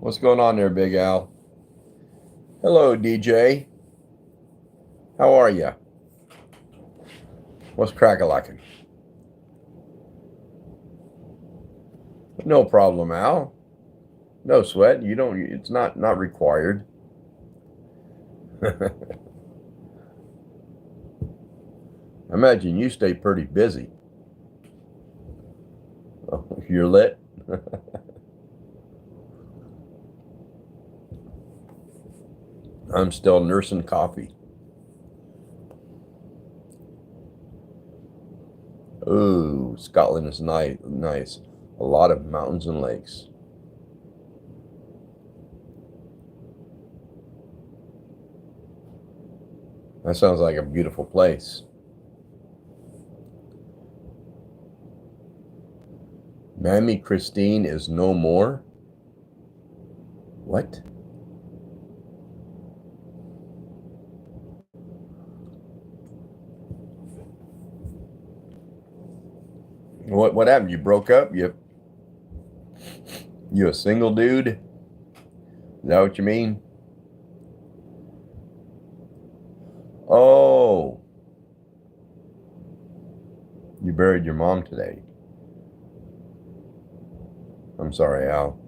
What's going on there, Big Al? Hello, DJ. How are you? What's crack-a-lackin'? No problem, Al. No sweat. You don't. It's not required. I imagine you stay pretty busy. Oh, you're lit. I'm still nursing coffee. Ooh, Scotland is nice. A lot of mountains and lakes. That sounds like a beautiful place. Mammy Christine is no more? What? What happened? You broke up? You a single dude? Is that what you mean? Oh, you buried your mom today. I'm sorry, Al.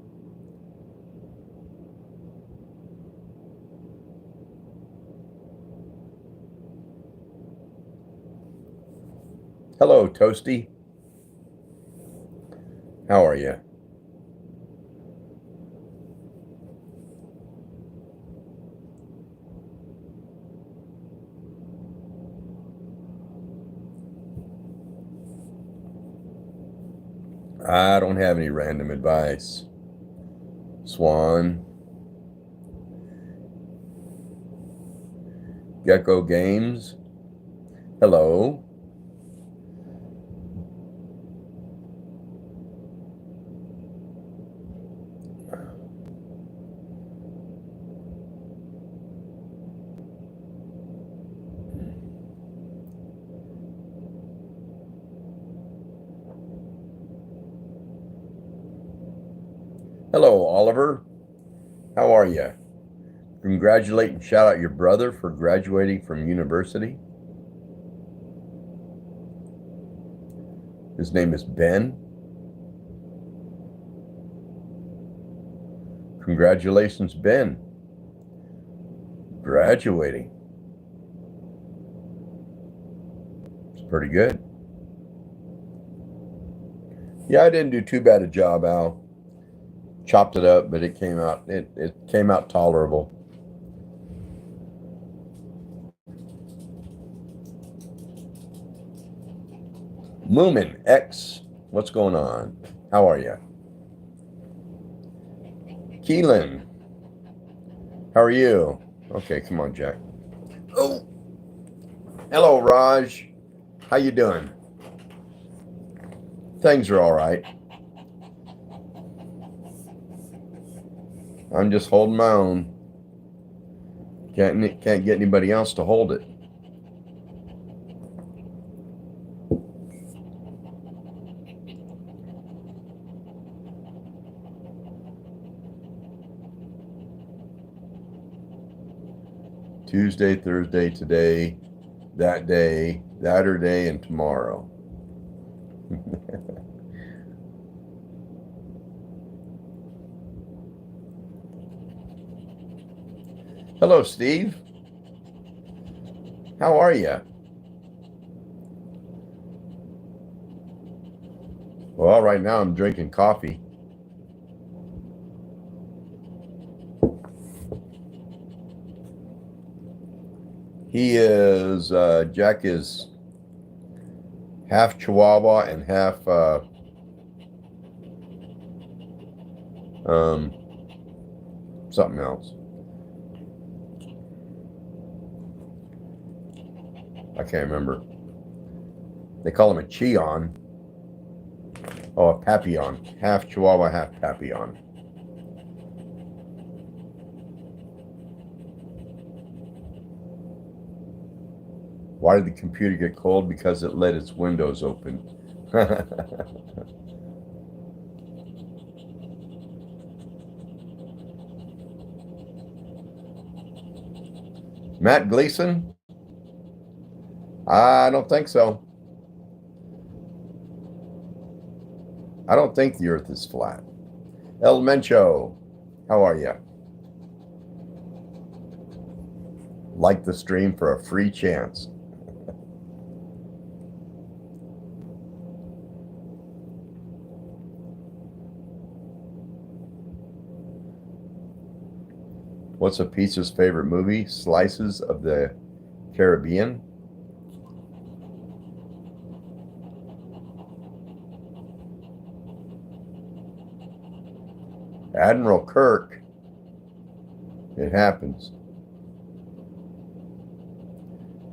Hello, Toasty. How are you? I don't have any random advice. Swan. Gecko Games. Hello. Hello, Oliver. How are you? Congratulate and shout out your brother for graduating from university. His name is Ben. Congratulations, Ben. Graduating. It's pretty good. Yeah, I didn't do too bad a job, Al. Chopped it up, but it came out tolerable. Moomin X, what's going on? How are you? Keelan, how are you? Okay, come on, Jack. Oh, hello, Raj. How you doing? Things are all right. I'm just holding my own. Can't get anybody else to hold it. Tuesday, Thursday, today, that day, Saturday, and tomorrow. Hello, Steve. How are you? Well, right now I'm drinking coffee. He is, Jack is half Chihuahua and half something else. I can't remember. They call him a Cheon. Oh, a Papillon. Half Chihuahua, half Papillon. Why did the computer get cold? Because it let its windows open. Matt Gleason? I don't think so. I don't think the earth is flat. El Mencho, how are you? Like the stream for a free chance. What's a pizza's favorite movie? Slices of the Caribbean? Admiral Kirk. It happens.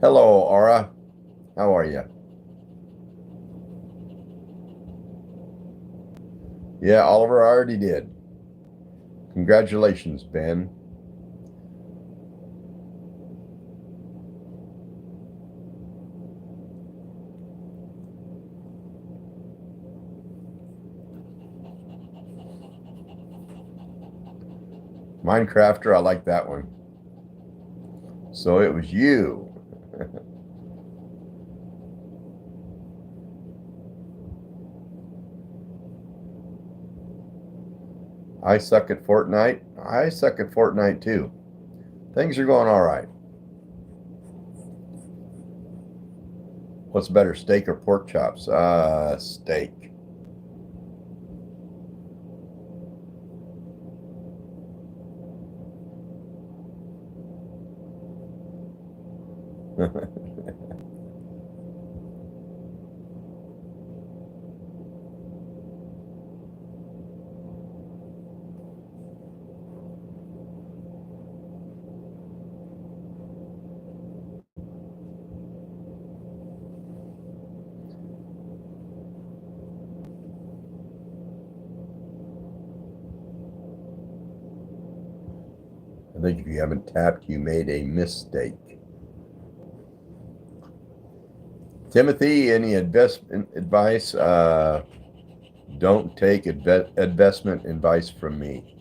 Hello, Aura. How are you? Yeah, Oliver, I already did. Congratulations, Ben. Minecrafter, I like that one. So it was you. I suck at Fortnite. I suck at Fortnite too. Things are going all right. What's better, steak or pork chops? Steak. I think if you haven't tapped, you made a mistake. Timothy, any investment advice? Don't take investment advice from me.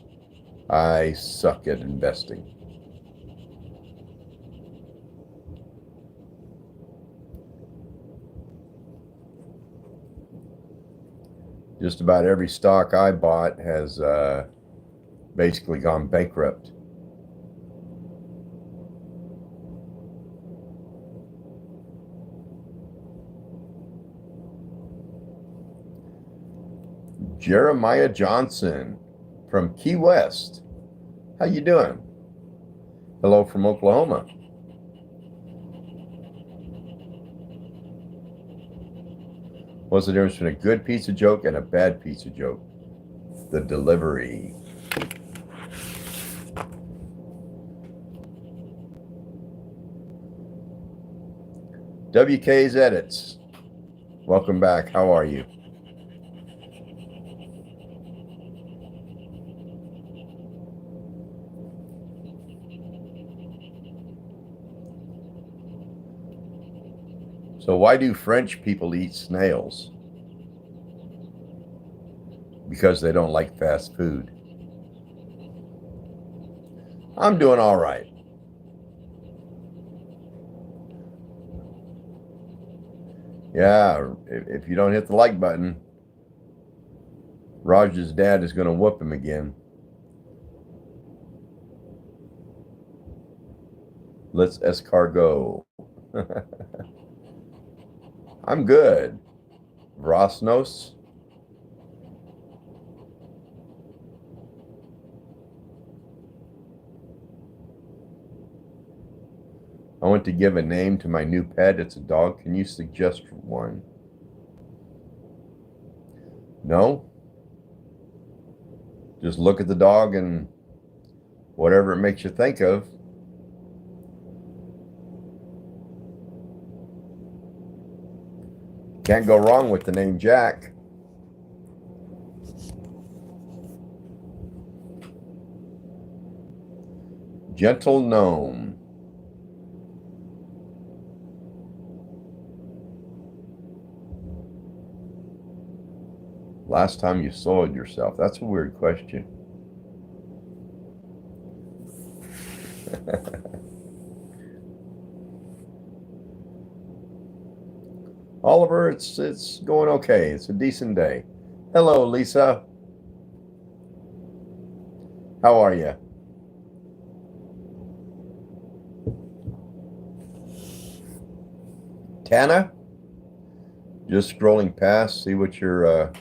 I suck at investing. Just about every stock I bought has basically gone bankrupt. Jeremiah Johnson from Key West. How you doing? Hello from Oklahoma. What's the difference between a good pizza joke and a bad pizza joke? The delivery. WK's Edits. Welcome back. How are you? So why do French people eat snails? Because they don't like fast food. I'm doing all right. Yeah, if you don't hit the like button, Raj's dad is going to whoop him again. Let's escargot. I'm good. Vrosnos. I want to give a name to my new pet. It's a dog. Can you suggest one? No? Just look at the dog and whatever it makes you think of. Can't go wrong with the name Jack. Gentle Gnome. Last time you soiled yourself? That's a weird question. Oliver, it's going okay. It's a decent day. Hello, Lisa. How are you? Tana? Just scrolling past, see what your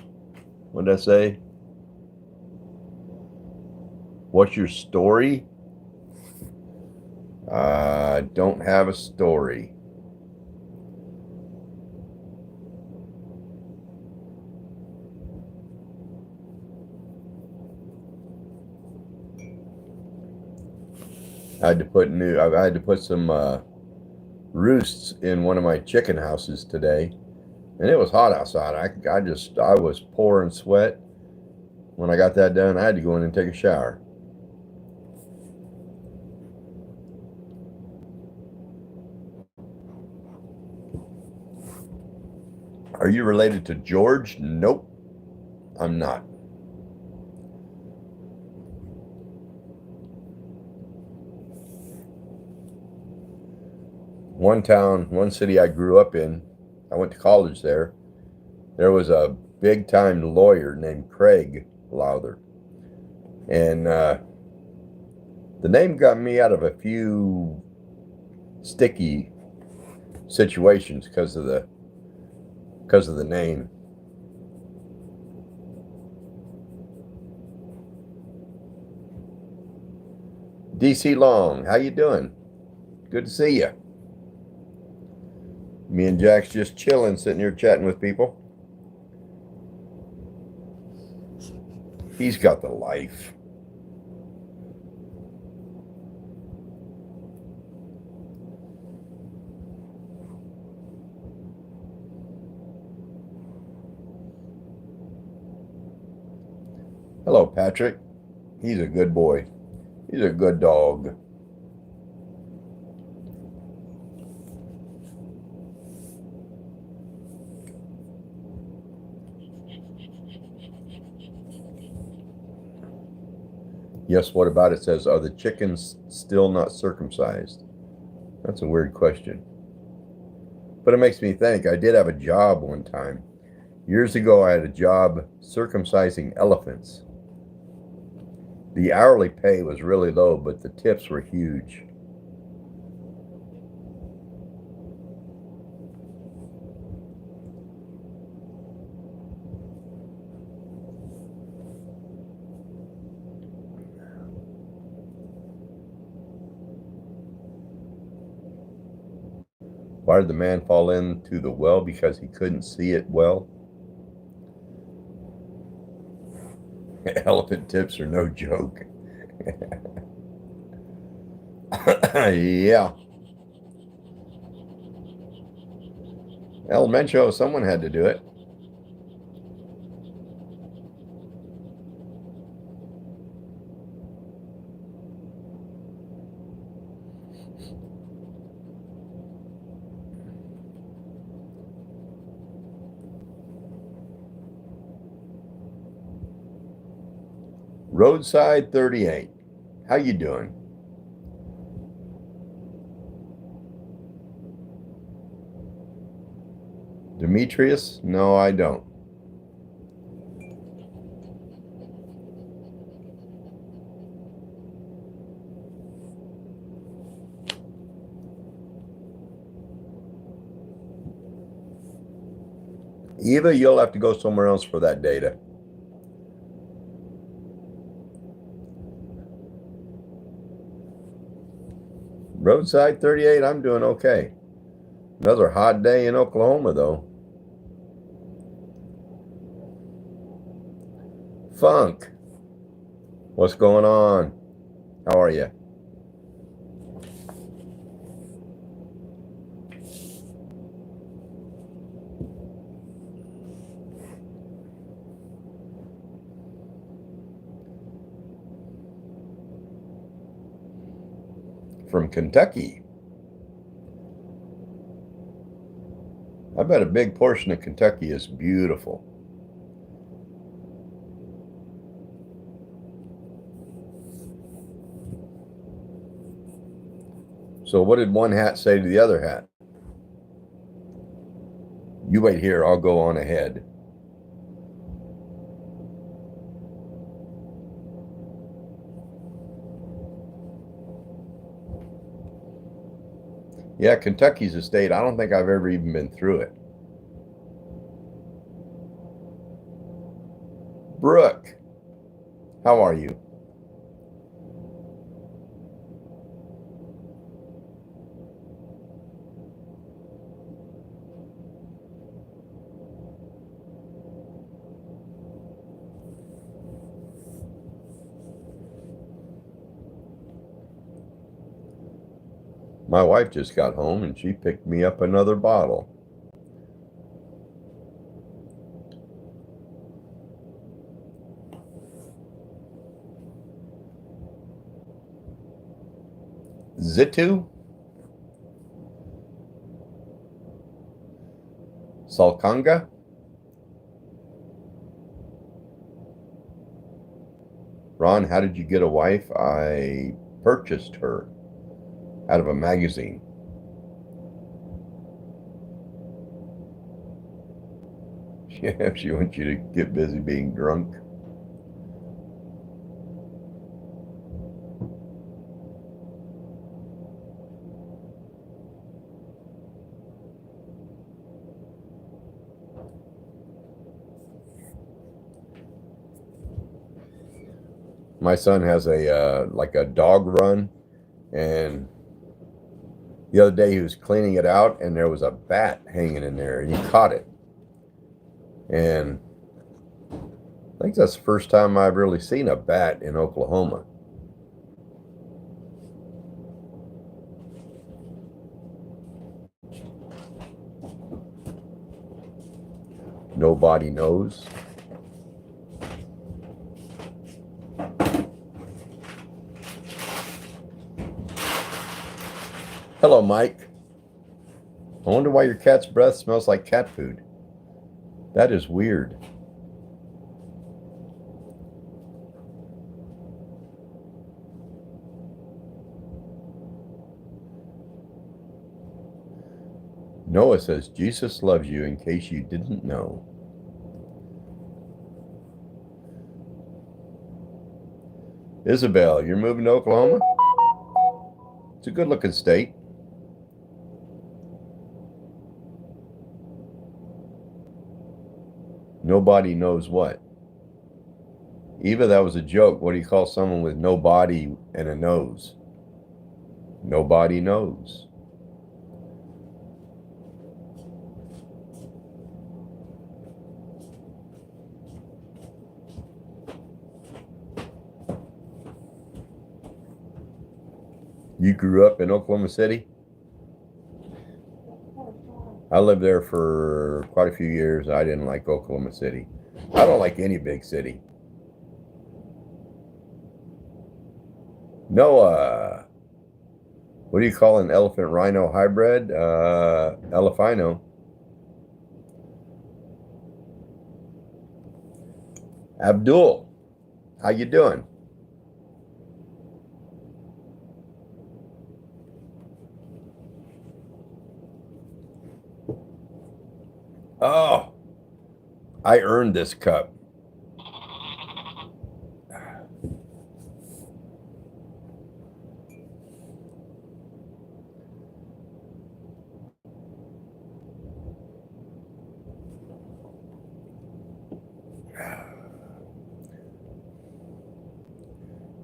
what did I say? What's your story? Don't have a story. I had to put some roosts in one of my chicken houses today, and it was hot outside. I was pouring sweat. When I got that done, I had to go in and take a shower. Are you related to George? Nope, I'm not. One city I grew up in, I went to college there. There was a big time lawyer named Craig Lowther. And the name got me out of a few sticky situations because of the name. DC Long, how you doing? Good to see you. Me and Jack's just chilling, sitting here chatting with people. He's got the life. Hello, Patrick. He's a good boy. He's a good dog. Yes, what about it says, are the chickens still not circumcised? That's a weird question. But it makes me think, I did have a job one time. Years ago, I had a job circumcising elephants. The hourly pay was really low, but the tips were huge. Why did the man fall into the well? Because he couldn't see it well. Elephant tips are no joke. Yeah. Elementary, someone had to do it. Roadside 38. How you doing? Demetrius? No, I don't. Eva, you'll have to go somewhere else for that data. Roadside 38, I'm doing okay. Another hot day in Oklahoma, though. Funk, what's going on? How are you? From Kentucky. I bet a big portion of Kentucky is beautiful. So what did one hat say to the other hat? You wait here, I'll go on ahead. Yeah, Kentucky's a state. I don't think I've ever even been through it. Brooke, how are you? My wife just got home and she picked me up another bottle. Zitu? Salkanga? Ron, how did you get a wife? I purchased her out of a magazine. Yeah, she wants you to get busy being drunk. My son has a like a dog run, and the other day he was cleaning it out, and there was a bat hanging in there, and he caught it. And I think that's the first time I've really seen a bat in Oklahoma. Nobody knows. Hello, Mike. I wonder why your cat's breath smells like cat food. That is weird. Noah says, Jesus loves you in case you didn't know. Isabel, you're moving to Oklahoma? It's a good looking state. Nobody knows what. Eva, that was a joke. What do you call someone with no body and a nose? Nobody knows. You grew up in Oklahoma City? I lived there for quite a few years. I didn't like Oklahoma City. I don't like any big city. Noah, what do you call an elephant rhino hybrid? Elephino. Abdul, how you doing? Oh, I earned this cup.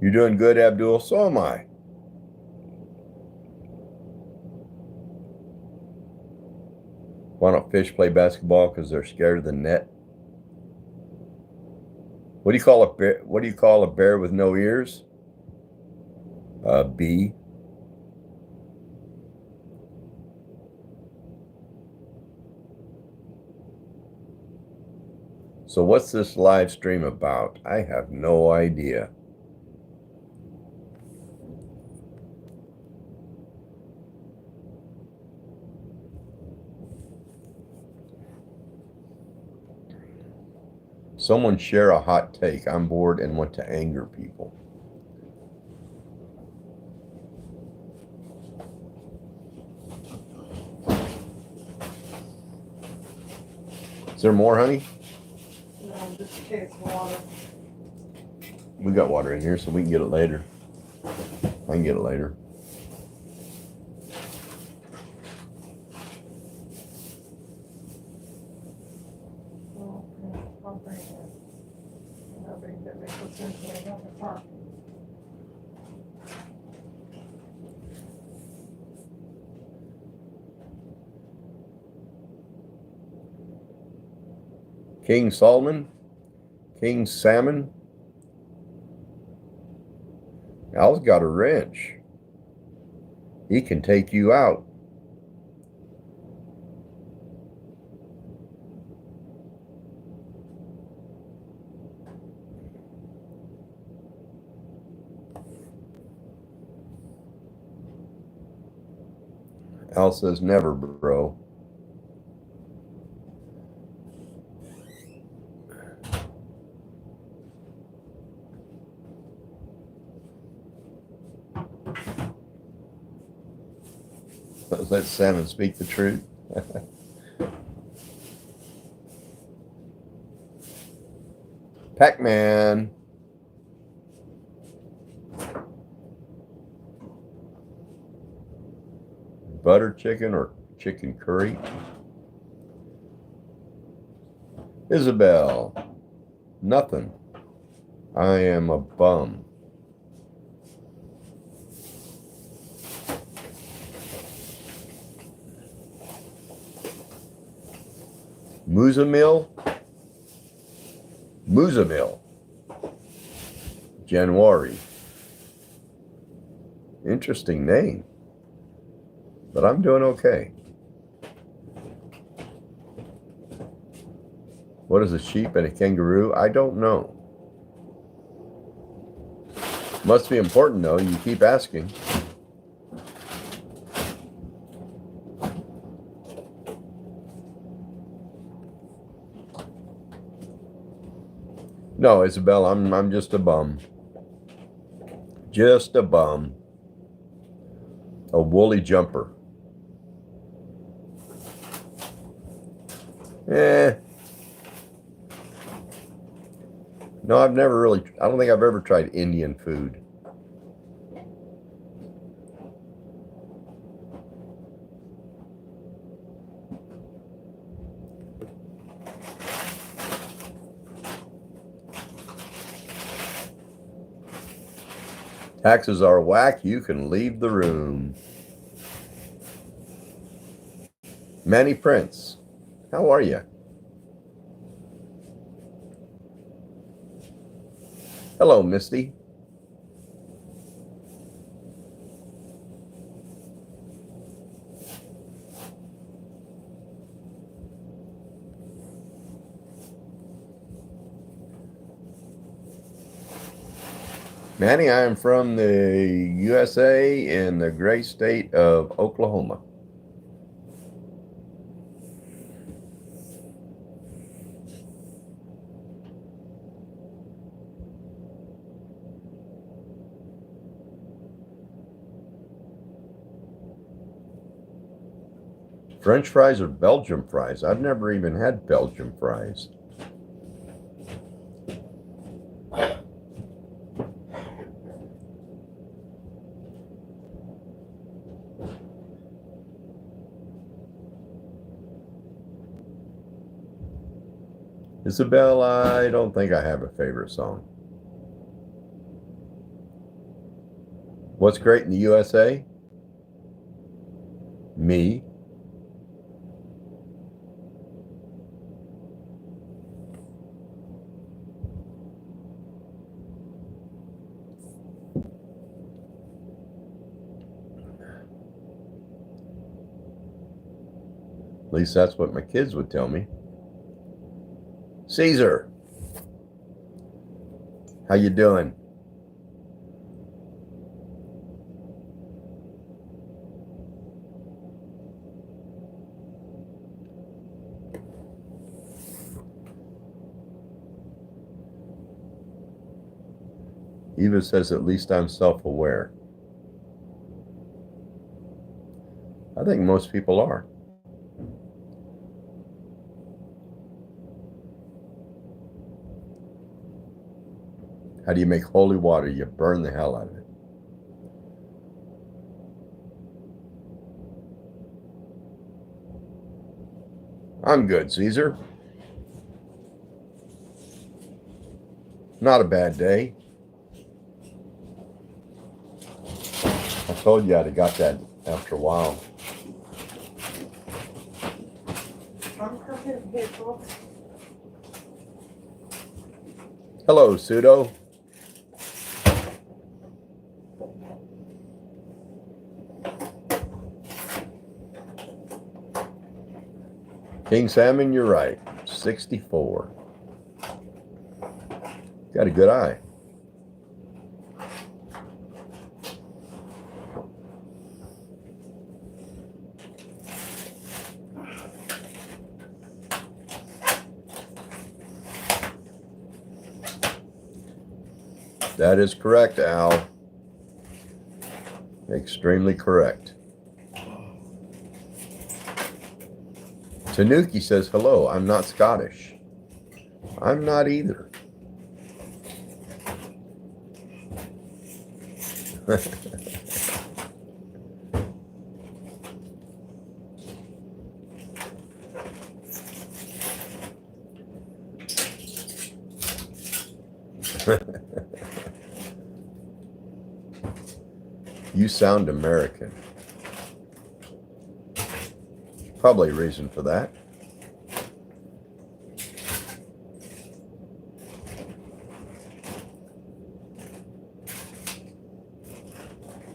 You're doing good, Abdul. So am I. Why don't fish play basketball? Because they're scared of the net. What do you call a bear? What do you call a bear with no ears? A bee. So what's this live stream about? I have no idea. Someone share a hot take. I'm bored and want to anger people. Is there more, honey? No, just in case water. We got water in here, so we can get it later. I can get it later. Oh, yeah, I'll bring it. I'll bring it. Make it simple. I got the park. King Solomon, King Salmon. Al's got a wrench. He can take you out. Al says never, bro. Let salmon speak the truth. Pac-Man. Butter chicken or chicken curry? Isabel. Nothing. I am a bum. Musamil? Musamil. January. Interesting name. But I'm doing okay. What is a sheep and a kangaroo? I don't know. Must be important though. You keep asking. No, Isabel, I'm just a bum. Just a bum. A woolly jumper. No, I've never really, I don't think I've ever tried Indian food. Taxes are whack. You can leave the room. Manny Prince, how are you? Hello, Misty. Manny, I am from the USA in the great state of Oklahoma. French fries or Belgian fries? I've never even had Belgian fries. Isabel, I don't think I have a favorite song. What's great in the USA? Me. At least that's what my kids would tell me. Caesar, how you doing? Eva says, at least I'm self-aware. I think most people are. How do you make holy water? You burn the hell out of it. I'm good, Caesar. Not a bad day. I told you I'd have got that after a while. I'm cooking here, folks. Hello, Pseudo. King Salmon, you're right. 64. Got a good eye. That is correct, Al. Extremely correct. Tanuki says, hello, I'm not Scottish. I'm not either. You sound American. Probably a reason for that.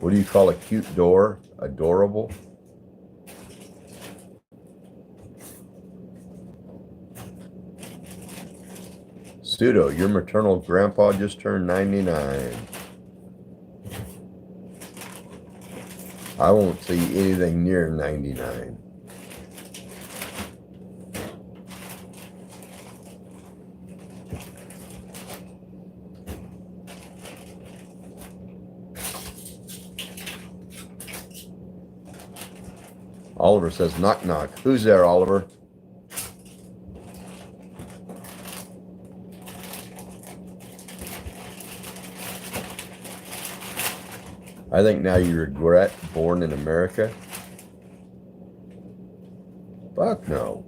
What do you call a cute door? Adorable? Pseudo, your maternal grandpa just turned 99. I won't see anything near 99. Oliver says, knock, knock. Who's there, Oliver? I think now you regret born in America. Fuck no.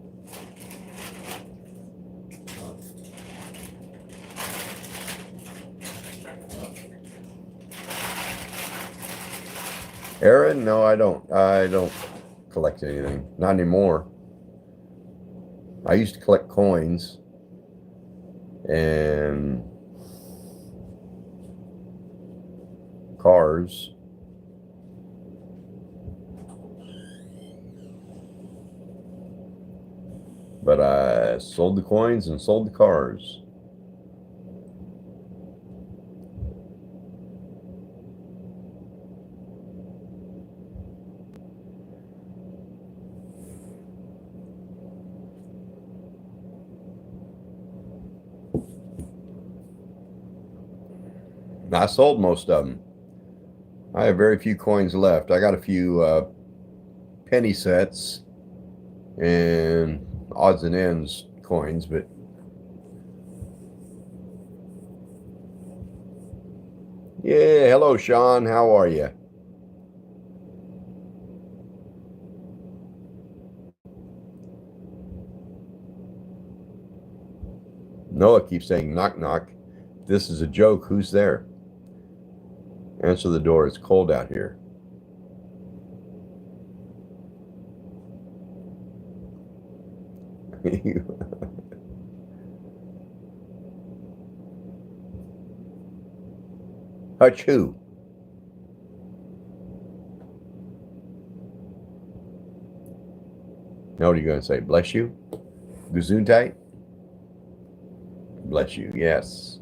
Aaron, no, I don't. I don't collect anything. Not anymore. I used to collect coins and cars. But I sold the coins and sold the cars. I sold most of them. I have very few coins left. I got a few penny sets and odds and ends coins, but yeah, hello Sean, how are you? Noah keeps saying knock knock. This is a joke. Who's there? Answer the door. It's cold out here. Achoo. Now what are you going to say? Bless you? Gesundheit? Bless you, yes.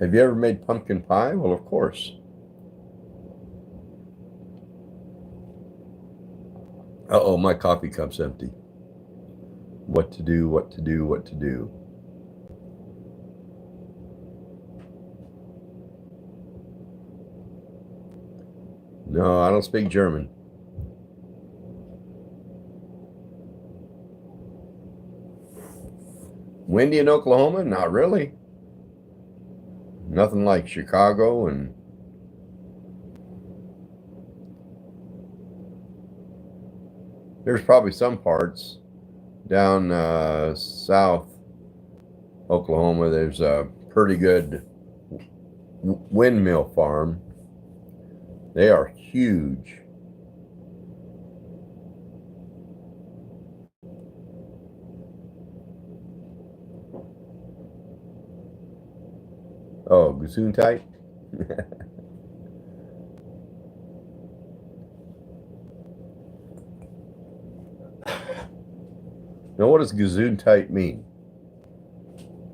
Have you ever made pumpkin pie? Well, of course. Uh-oh, my coffee cup's empty. What to do, what to do, what to do. No, I don't speak German. Windy in Oklahoma? Not really. Nothing like Chicago, and there's probably some parts down south Oklahoma. There's a pretty good windmill farm. They are huge. Oh, Gesundheit? Now, what does Gesundheit mean?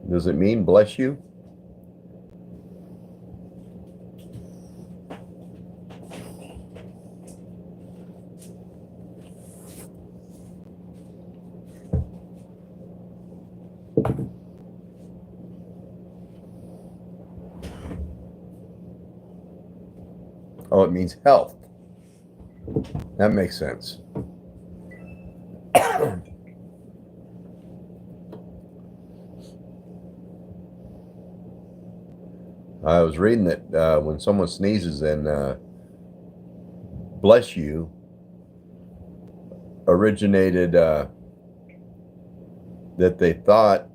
Does it mean bless you? Oh, it means health. That makes sense. I was reading that when someone sneezes and bless you originated that they thought,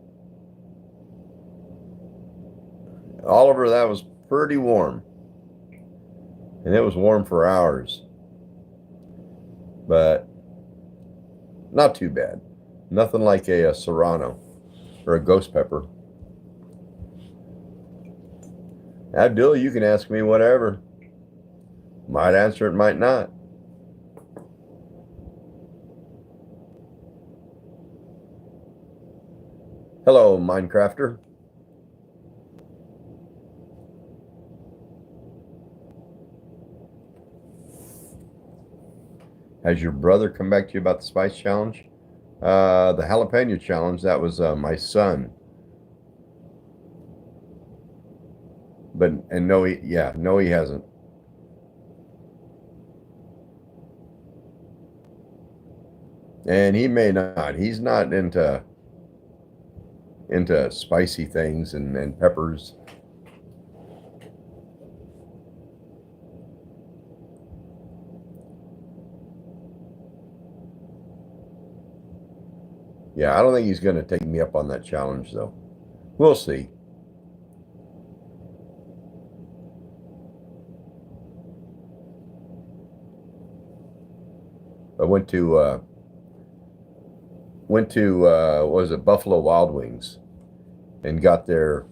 Oliver, that was pretty warm. And it was warm for hours. But not too bad. Nothing like a serrano or a ghost pepper. Abdul, you can ask me whatever. Might answer it, might not. Hello, Minecrafter. Has your brother come back to you about the spice challenge? The jalapeno challenge, that was my son. And no, he hasn't. And he may not. He's not into spicy things and peppers. Yeah, I don't think he's going to take me up on that challenge, though. We'll see. I went to what was it, Buffalo Wild Wings, and got the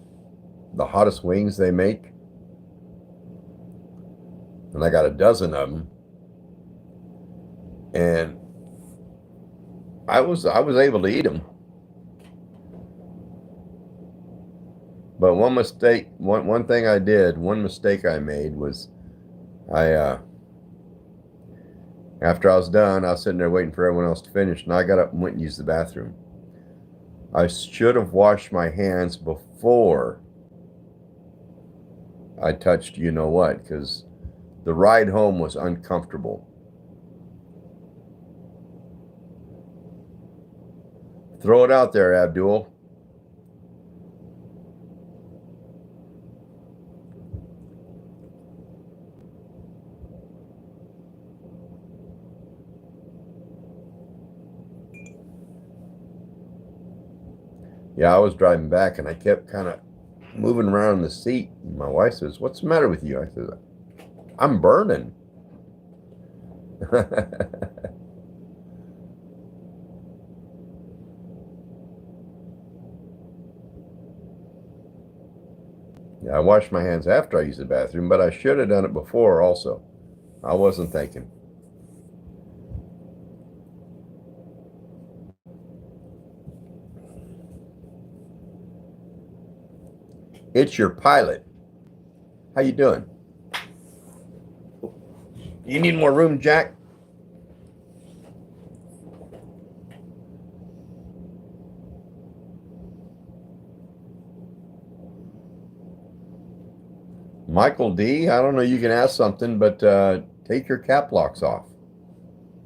hottest wings they make, and I got a dozen of them, and I was able to eat them. But one mistake I made was I after I was done, I was sitting there waiting for everyone else to finish, and I got up and went and used the bathroom. I should have washed my hands before I touched you know what, because the ride home was uncomfortable. Throw it out there, Abdul. Yeah, I was driving back and I kept kind of moving around in the seat. My wife says, "What's the matter with you?" I said, "I'm burning." Yeah, I washed my hands after I used the bathroom, but I should have done it before also. I wasn't thinking. It's your pilot. How you doing? You need more room, Jack? Michael D, I don't know, you can ask something, but take your cap locks off.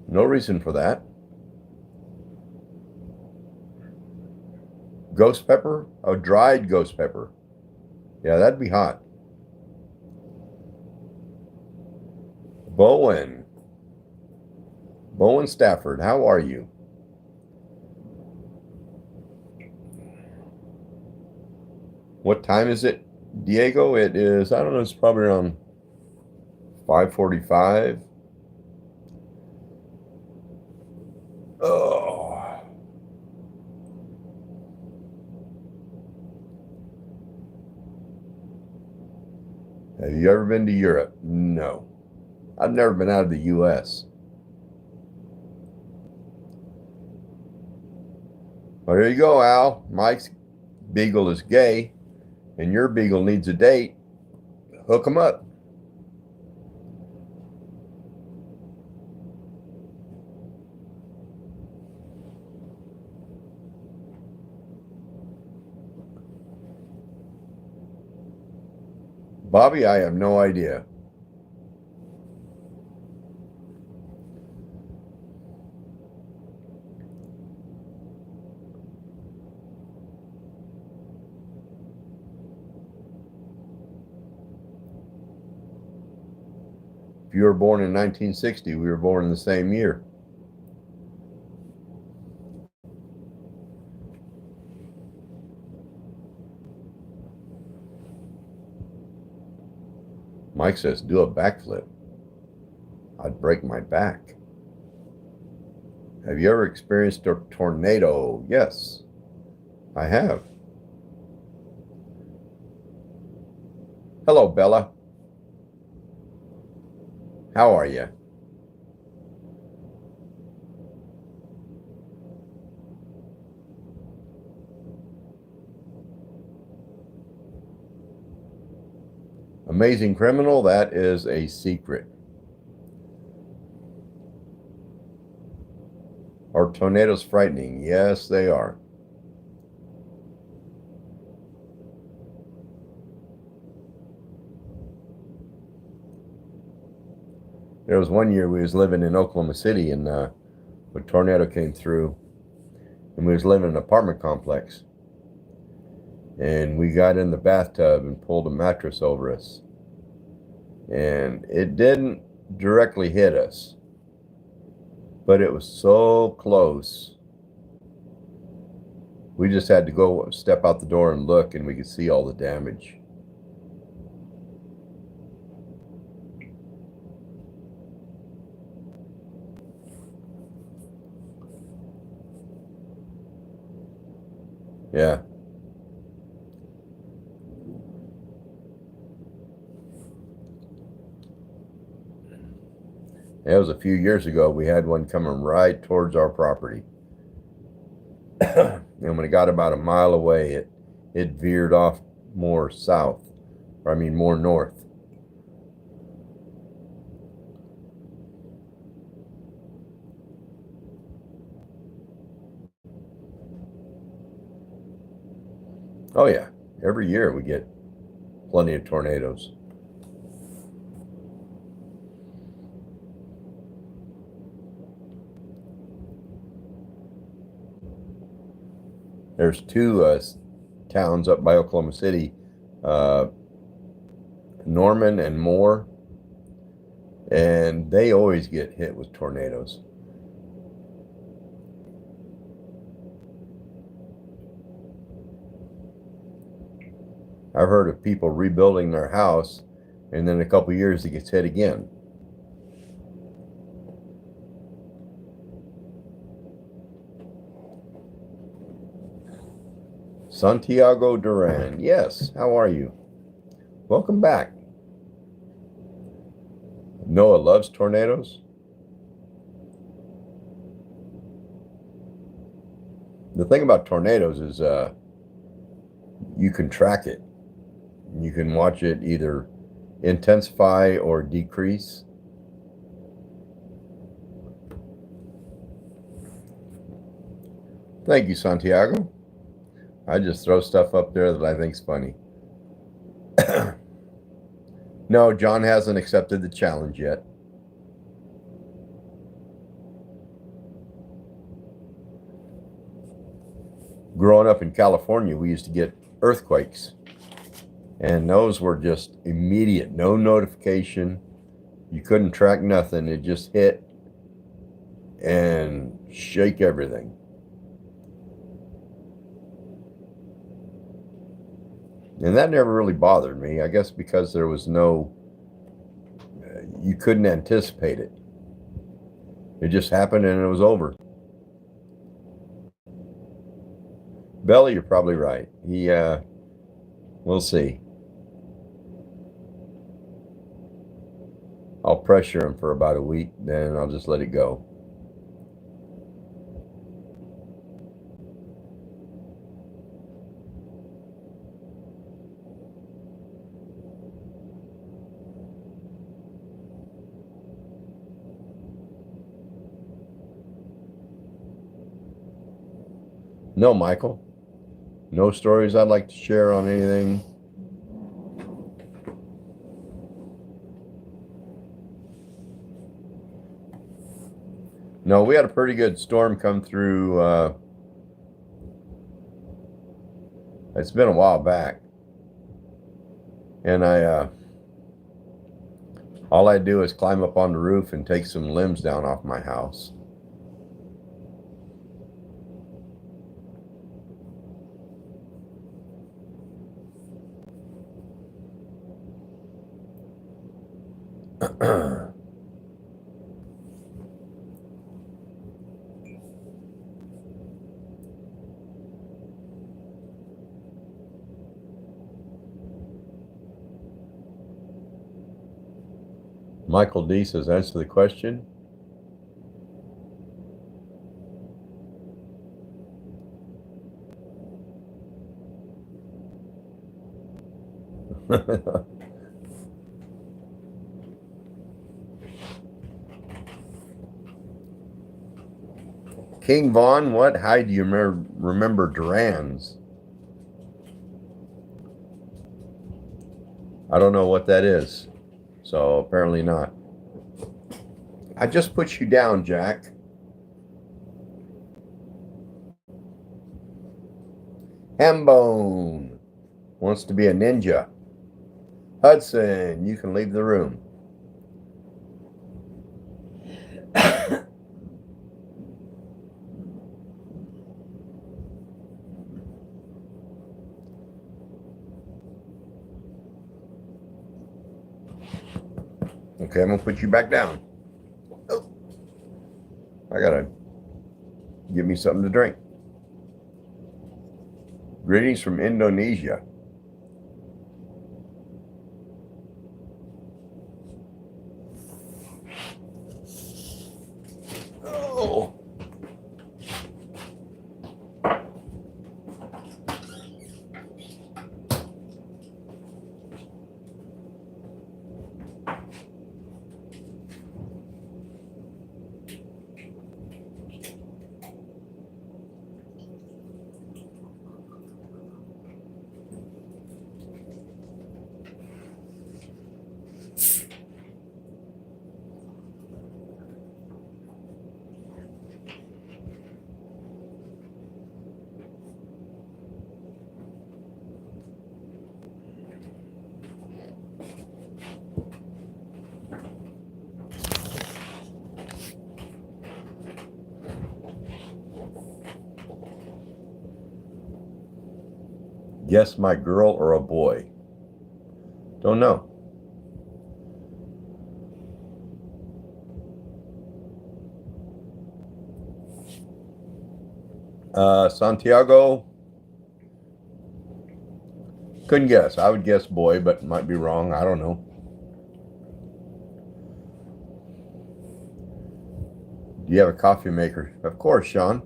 No reason for that. Ghost pepper? Oh, dried ghost pepper. Yeah, that'd be hot. Bowen. Bowen Stafford, how are you? What time is it, Diego? It is, I don't know, it's probably around 5:45. Oh. Have you ever been to Europe? No. I've never been out of the U.S. Well, there you go, Al. Mike's beagle is gay, and your beagle needs a date. Hook him up. Bobby, I have no idea. If you were born in 1960, we were born in the same year. Mike says, do a backflip. I'd break my back. Have you ever experienced a tornado? Yes, I have. Hello, Bella. How are you? Amazing criminal, that is a secret. Are tornadoes frightening? Yes, they are. There was one year we was living in Oklahoma City, and a tornado came through, and we was living in an apartment complex. And we got in the bathtub and pulled a mattress over us. And it didn't directly hit us, but it was so close. We just had to go step out the door and look, and we could see all the damage. Yeah. It was a few years ago. We had one coming right towards our property. And when it got about a mile away, it veered off more south, or I mean more north. Oh yeah, every year we get plenty of tornadoes. There's two towns up by Oklahoma City, uh, Norman and Moore, and they always get hit with tornadoes. I've heard of people rebuilding their house, and then in a couple of years it gets hit again. Santiago Duran, yes, how are you? Welcome back. Noah loves tornadoes. The thing about tornadoes is you can track it. You can watch it either intensify or decrease. Thank you, Santiago. I just throw stuff up there that I think's funny. No, John hasn't accepted the challenge yet. Growing up in California, we used to get earthquakes, and those were just immediate, no notification. You couldn't track nothing. It just hit and shake everything. And that never really bothered me, I guess because there was no, you couldn't anticipate it. It just happened and it was over. Belly, you're probably right. We'll see. I'll pressure him for about a week, then I'll just let it go. No, Michael. No stories I'd like to share on anything. No, we had a pretty good storm come through. It's been a while back. And all I do is climb up on the roof and take some limbs down off my house. Michael D says, answer the question. King Vaughn, what? How do you remember Durans? I don't know what that is. So apparently not. I just put you down, Jack. Hambone wants to be a ninja. Hudson, you can leave the room. Okay, I'm gonna put you back down. Oh, I gotta give me something to drink. Greetings from Indonesia. Oh. Guess my girl or a boy? Don't know. Santiago, couldn't guess. I would guess boy, but might be wrong. I don't know. Do you have a coffee maker? Of course, Sean.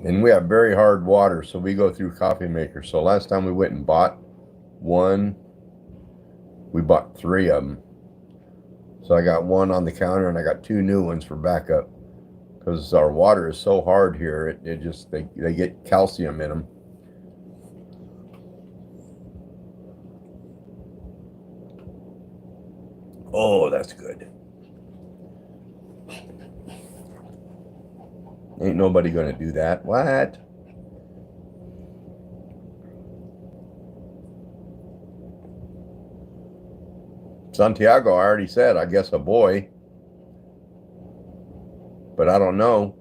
And we have very hard water, so we go through coffee makers. So last time we went and bought one, we bought 3 of them. So I got one on the counter and I got 2 new ones for backup because our water is so hard here. It just they get calcium in them. Oh, that's good. Ain't nobody gonna do that. What? Santiago, I already said, I guess a boy. But I don't know.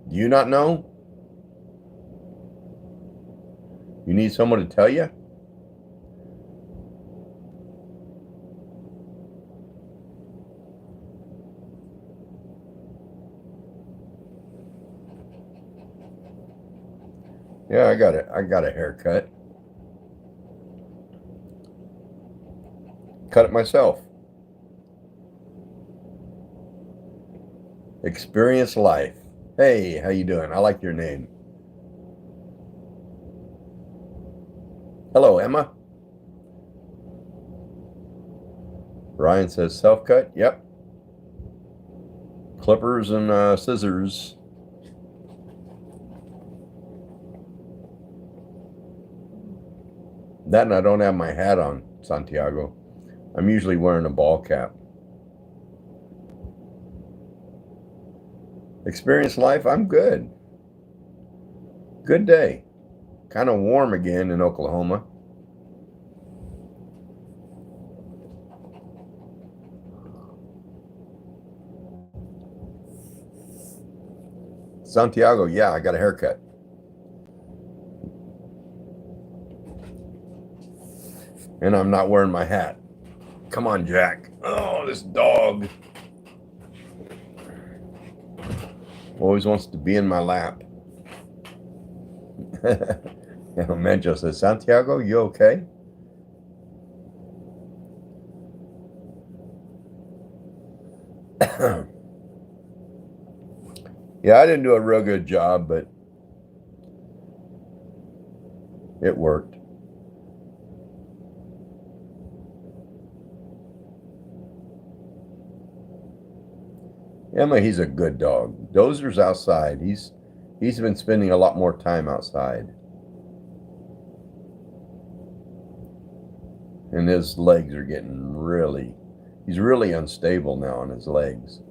Do you not know? You need someone to tell you? Yeah, I got it. I got a haircut. Cut it myself. Experience life. Hey, how you doing? I like your name. Hello, Emma. Ryan says self-cut. Yep. Clippers and scissors. That and I don't have my hat on, Santiago. I'm usually wearing a ball cap. Experience life. I'm good. Good day. Kind of warm again in Oklahoma. Santiago, yeah, I got a haircut. And I'm not wearing my hat. Come on, Jack. Oh, this dog always wants to be in my lap. Menjo says, Santiago, you okay? Yeah, I didn't do a real good job, but it worked. Emma, he's a good dog. Dozer's outside. He's been spending a lot more time outside. And his legs are getting he's really unstable now on his legs.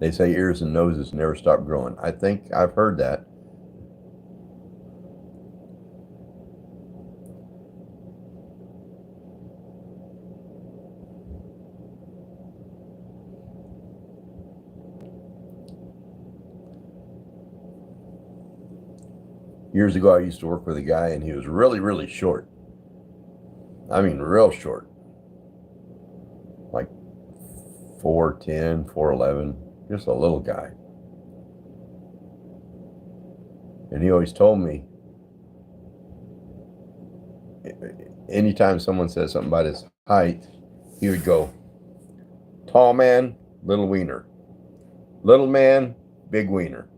They say ears and noses never stop growing. I think I've heard that. Years ago, I used to work with a guy, and he was really, really short. I mean, real short. Like 4'10", 4'11", just a little guy. And he always told me, anytime someone says something about his height, he would go, tall man, little wiener. Little man, big wiener.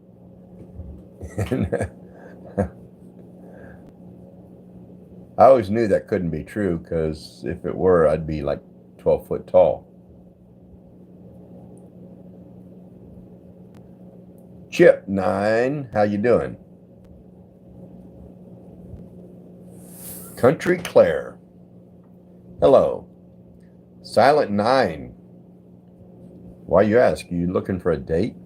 I always knew that couldn't be true because if it were, I'd be like 12 foot tall. Chip 9, how you doing? Country Claire, hello. Silent 9, why you ask? You looking for a date?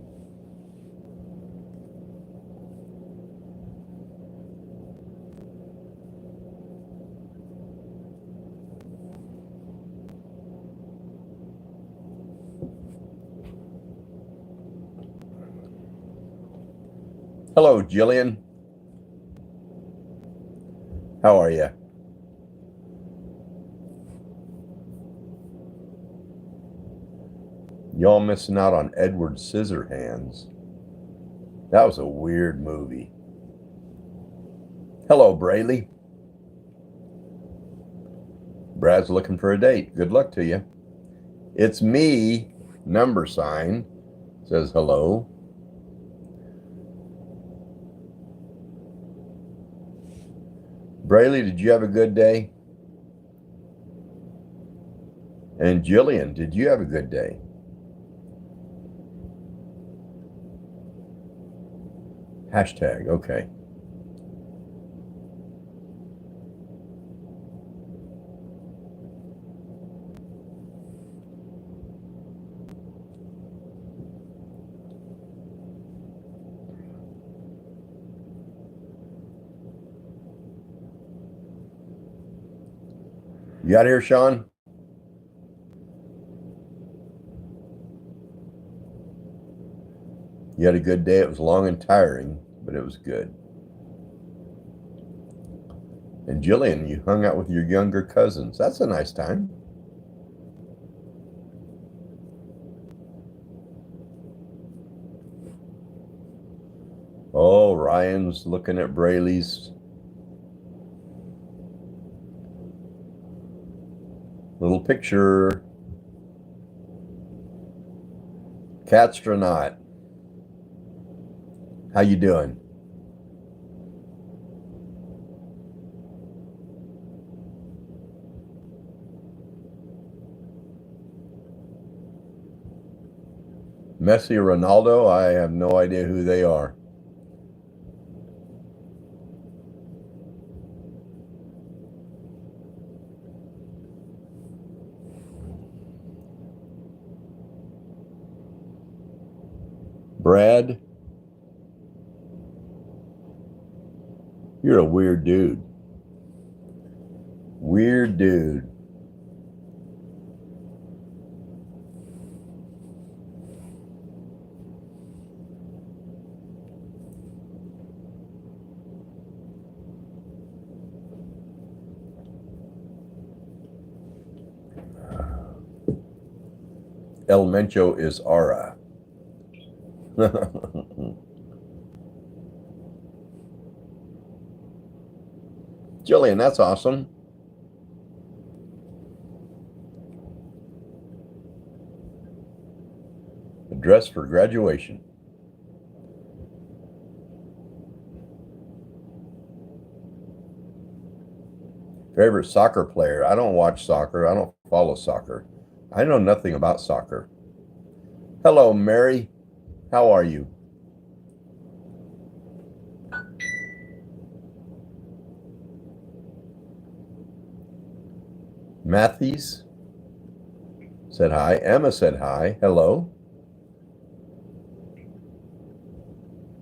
Hello, Jillian. How are you? Y'all missing out on Edward Scissorhands. That was a weird movie. Hello, Brayley. Brad's looking for a date. Good luck to you. It's me, number sign, says hello. Brayley, did you have a good day? And Jillian, did you have a good day? Hashtag, okay. You out here, Sean? You had a good day. It was long and tiring, but it was good. And Jillian, you hung out with your younger cousins. That's a nice time. Oh, Ryan's looking at Brayley's little picture. Catstronaut. How you doing? Messi or Ronaldo? I have no idea who they are. Brad, you're a weird dude. Weird dude. El Mencho is Ara. Jillian, that's awesome. A dress for graduation. Favorite soccer player? I don't watch soccer. I don't follow soccer. I know nothing about soccer. Hello, Mary. How are you? Matthews said hi. Emma said hi. Hello.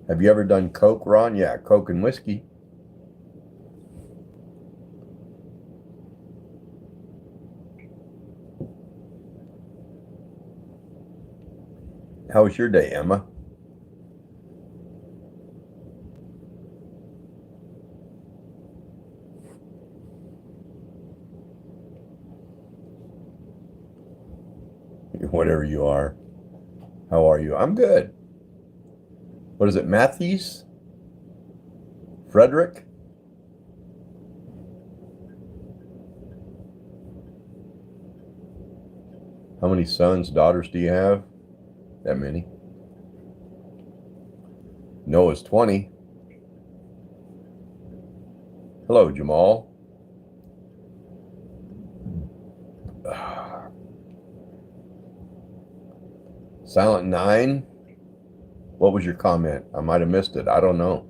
Have you ever done Coke, Ron? Yeah, Coke and whiskey. How was your day, Emma? Whatever you are. How are you? I'm good. What is it, Matthews? Frederick? How many sons, daughters do you have? That many. Noah's 20. Hello, Jamal. Silent 9. What was your comment? I might have missed it. I don't know.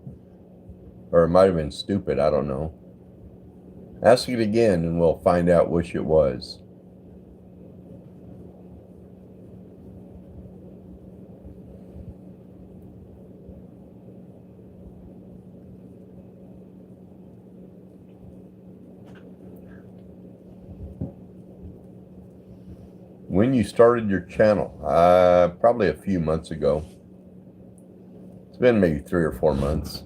Or it might have been stupid. I don't know. Ask it again and we'll find out which it was. When you started your channel? Probably a few months ago. It's been maybe 3 or 4 months.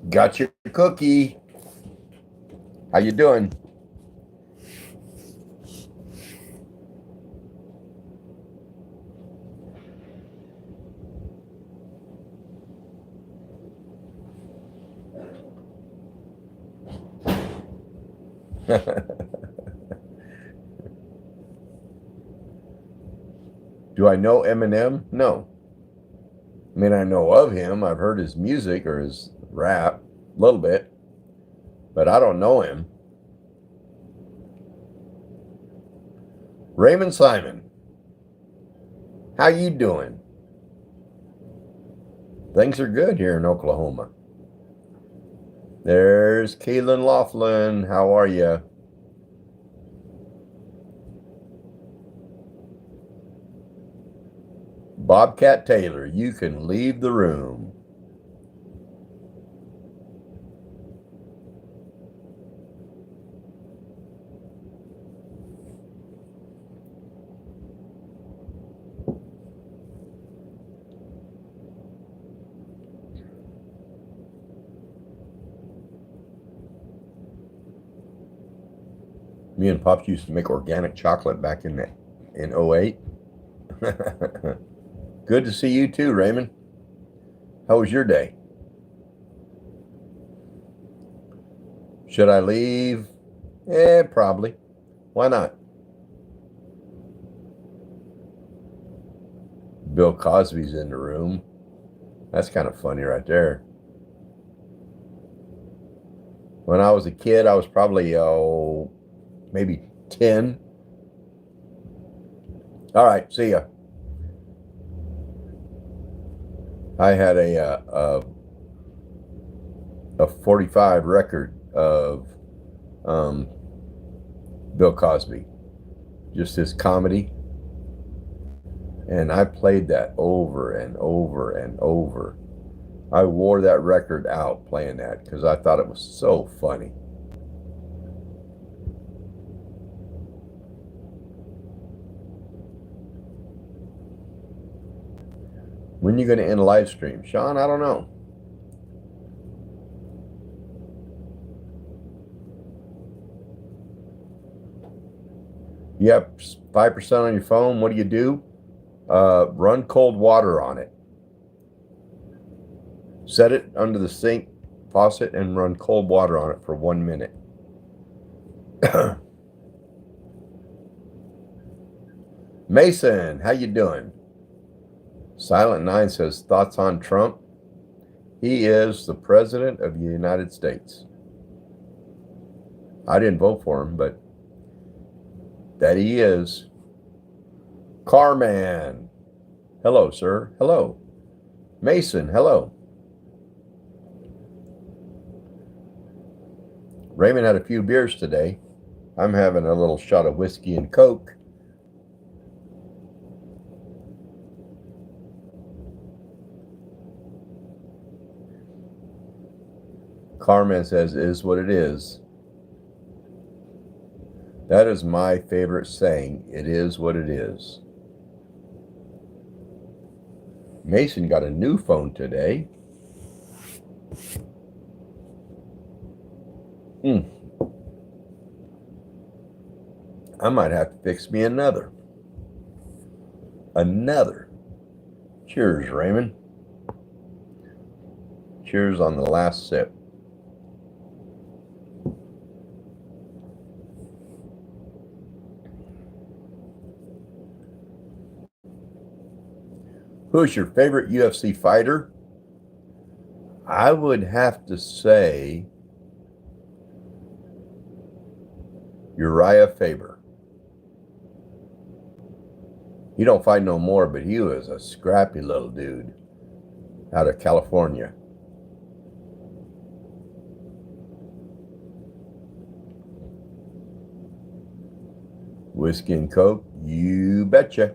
Got your cookie. How you doing? Do I know Eminem? No. I mean, I know of him. I've heard his music or his rap a little bit, but I don't know him. Raymond Simon, how you doing? Things are good here in Oklahoma. There's Kaylin Laughlin. How are you? Bobcat Taylor, you can leave the room. Me and Pops used to make organic chocolate back in '08. Good to see you too, Raymond. How was your day? Should I leave? Probably. Why not? Bill Cosby's in the room. That's kind of funny right there. When I was a kid, I was probably, maybe 10. All right, see ya. I had a 45 record of Bill Cosby, just his comedy. And I played that over and over and over. I wore that record out playing that because I thought it was so funny. When are you going to end a live stream? Sean, I don't know. You have 5% on your phone. What do? Run cold water on it. Set it under the sink faucet and run cold water on it for 1 minute. Mason, how you doing? Silent 9 says, thoughts on Trump? He is the president of the United States. I didn't vote for him, but that he is. Carman, hello, sir. Hello. Mason, hello. Raymond had a few beers today. I'm having a little shot of whiskey and Coke. Carmen says, is what it is. That is my favorite saying. It is what it is. Mason got a new phone today. I might have to fix me another. Cheers, Raymond. Cheers on the last sip. Who's your favorite UFC fighter? I would have to say Uriah Faber. He don't fight no more, but he was a scrappy little dude out of California. Whiskey and Coke, you betcha.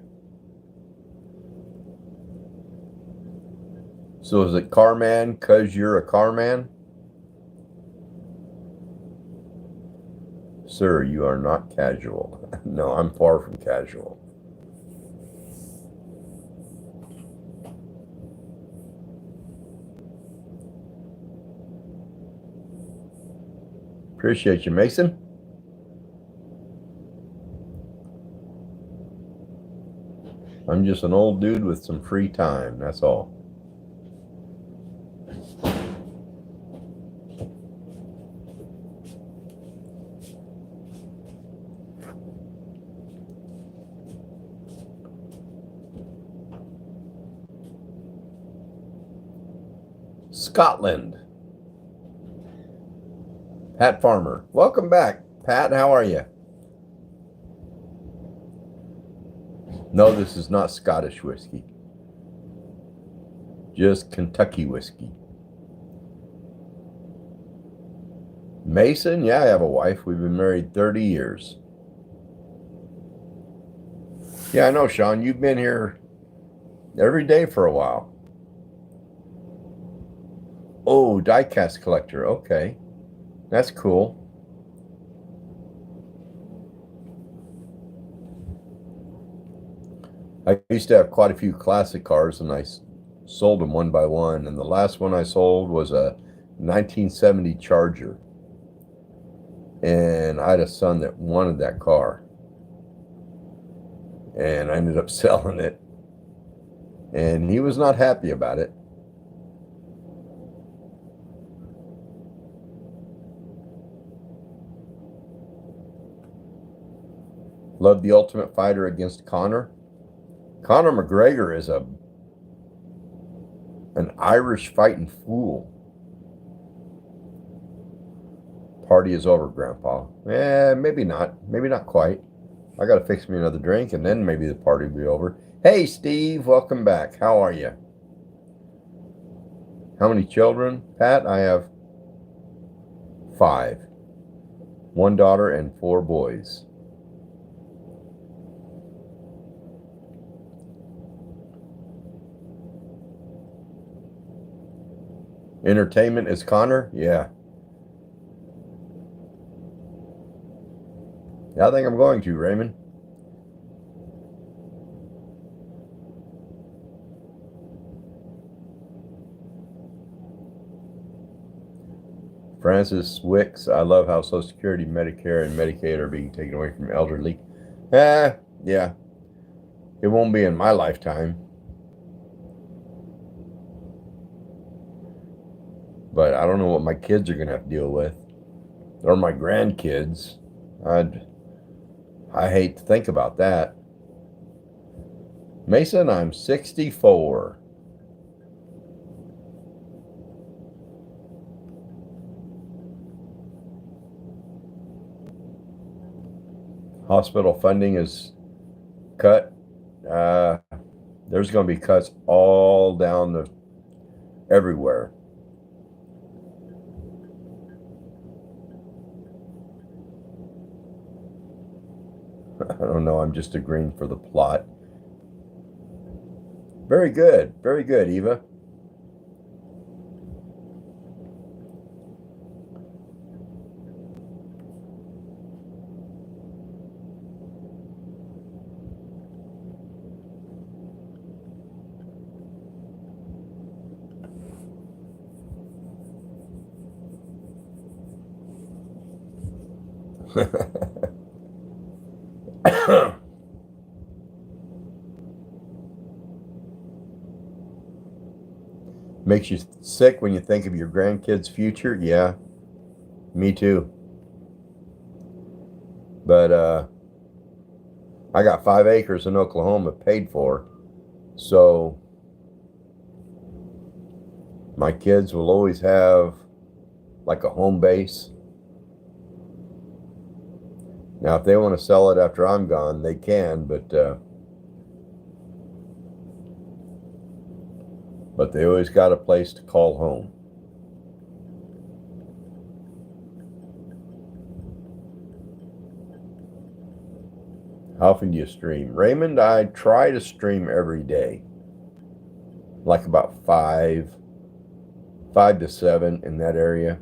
So is it Carman because you're a Carman? Sir, you are not casual. No, I'm far from casual. Appreciate you, Mason. I'm just an old dude with some free time, that's all. Scotland. Pat Farmer. Welcome back, Pat. How are you? No, this is not Scottish whiskey. Just Kentucky whiskey. Mason, yeah, I have a wife. We've been married 30 years. Yeah, I know, Sean. You've been here every day for a while. Oh, diecast collector. Okay. That's cool. I used to have quite a few classic cars, and I sold them one by one. And the last one I sold was a 1970 Charger. And I had a son that wanted that car. And I ended up selling it. And he was not happy about it. Love the Ultimate Fighter against Conor. Conor McGregor is an Irish fighting fool. Party is over, Grandpa. Maybe not. Maybe not quite. I got to fix me another drink, and then maybe the party will be over. Hey, Steve. Welcome back. How are you? How many children? Pat, I have 5. 1 daughter and 4 boys. Entertainment is Conor? Yeah. I think I'm going to, Raymond. Francis Wicks, I love how Social Security, Medicare, and Medicaid are being taken away from elderly. Yeah. It won't be in my lifetime. But I don't know what my kids are going to have to deal with. Or my grandkids. I hate to think about that. Mason, I'm 64. Hospital funding is cut. There's going to be cuts all down everywhere. I don't know. I'm just agreeing for the plot. Very good. Very good, Eva. Makes you sick when you think of your grandkids' future? Yeah, me too. But I got 5 acres in Oklahoma paid for, so my kids will always have like a home base. Now, if they want to sell it after I'm gone, they can, but they always got a place to call home. How often do you stream? Raymond, I try to stream every day. Like about 5 to 7 in that area.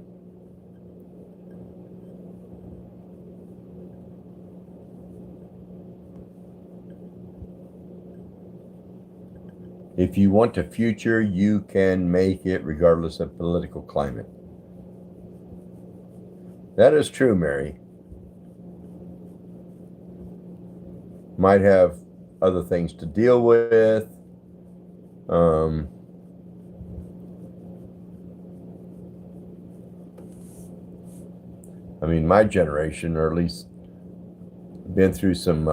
If you want a future, you can make it regardless of political climate. That is true, Mary. Might have other things to deal with. I mean, my generation, or at least been through some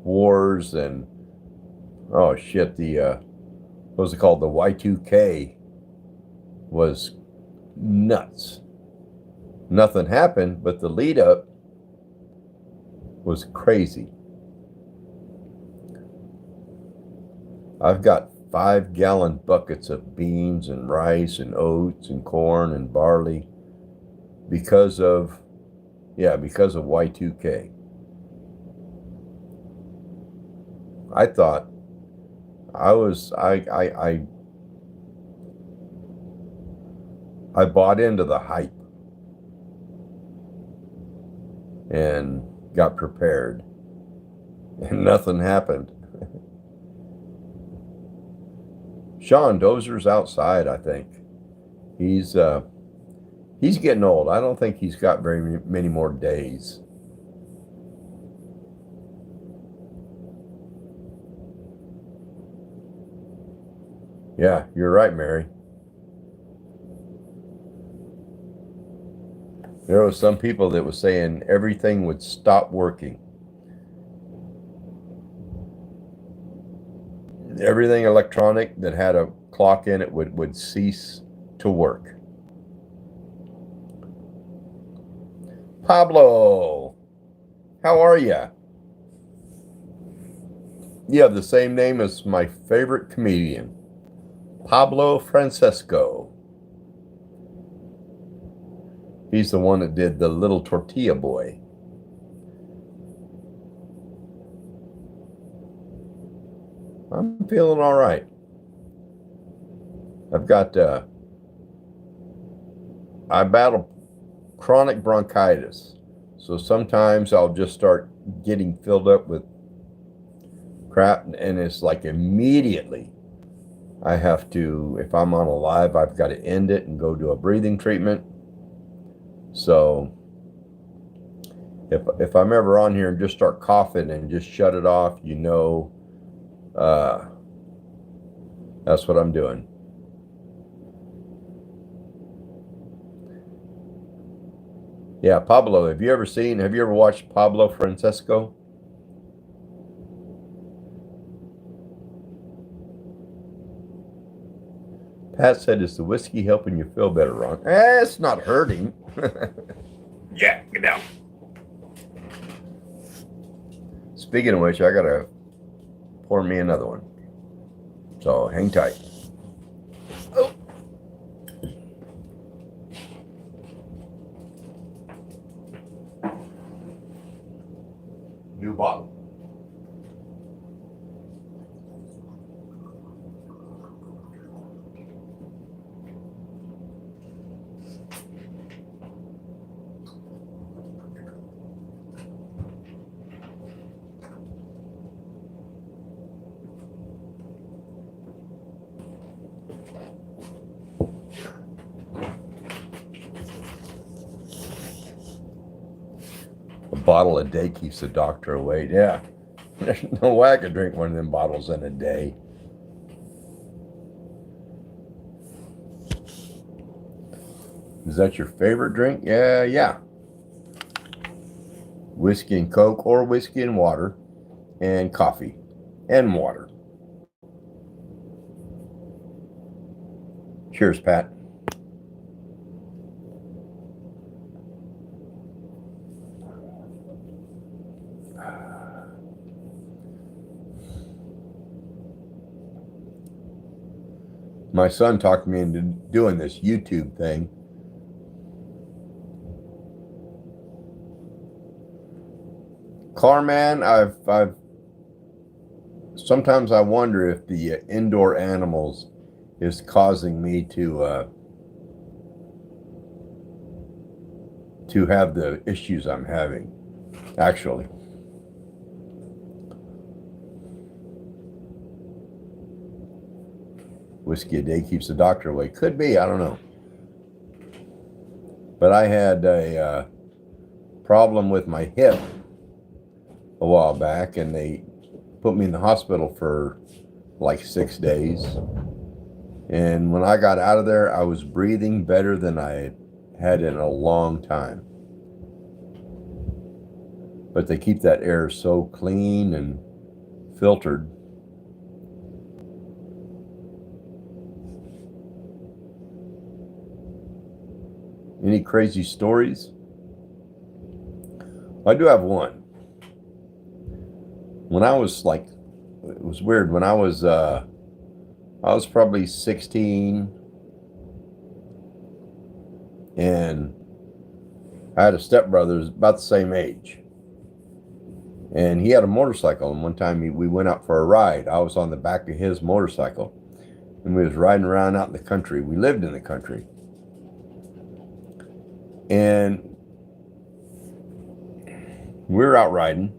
wars and, oh shit, the, what was it called? The Y2K. was nuts. Nothing happened, but the lead up was crazy. I've got 5-gallon buckets of beans and rice and oats and corn and barley because of Y2K. I thought I bought into the hype and got prepared, and nothing happened. Sean Dozer's outside, I think. He's getting old. I don't think he's got very many more days. Yeah, you're right, Mary. There was some people that was saying everything would stop working. Everything electronic that had a clock in it would cease to work. Pablo, how are you? You have the same name as my favorite comedian, Pablo Francesco. He's the one that did the Little Tortilla Boy. I'm feeling all right. I battle chronic bronchitis. So sometimes I'll just start getting filled up with crap, and it's like immediately I have to, if I'm on a live, I've got to end it and go do a breathing treatment. So if I'm ever on here and just start coughing and just shut it off, that's what I'm doing. Yeah, Pablo, have you ever watched Pablo Francesco? Pat said, is the whiskey helping you feel better, Ron? It's not hurting. Yeah, get down. Speaking of which, I gotta pour me another one. So hang tight. Oh. New bottle. A bottle a day keeps the doctor away. Yeah. There's no way I could drink one of them bottles in a day. Is that your favorite drink? Yeah. Whiskey and Coke, or whiskey and water, and coffee and water. Cheers, Pat. My son talked me into doing this YouTube thing. Carman, I've sometimes I wonder if the indoor animals is causing me to have the issues I'm having, actually. Whiskey a day keeps the doctor away. Could be, I don't know. But I had a problem with my hip a while back, and they put me in the hospital for like 6 days. And when I got out of there, I was breathing better than I had in a long time. But they keep that air so clean and filtered. Any crazy stories? I do have one. When I was like, it was weird. When I was probably 16, and I had a stepbrother who's about the same age. And he had a motorcycle, and one time we went out for a ride. I was on the back of his motorcycle, and we was riding around out in the country. We lived in the country. And we were out riding,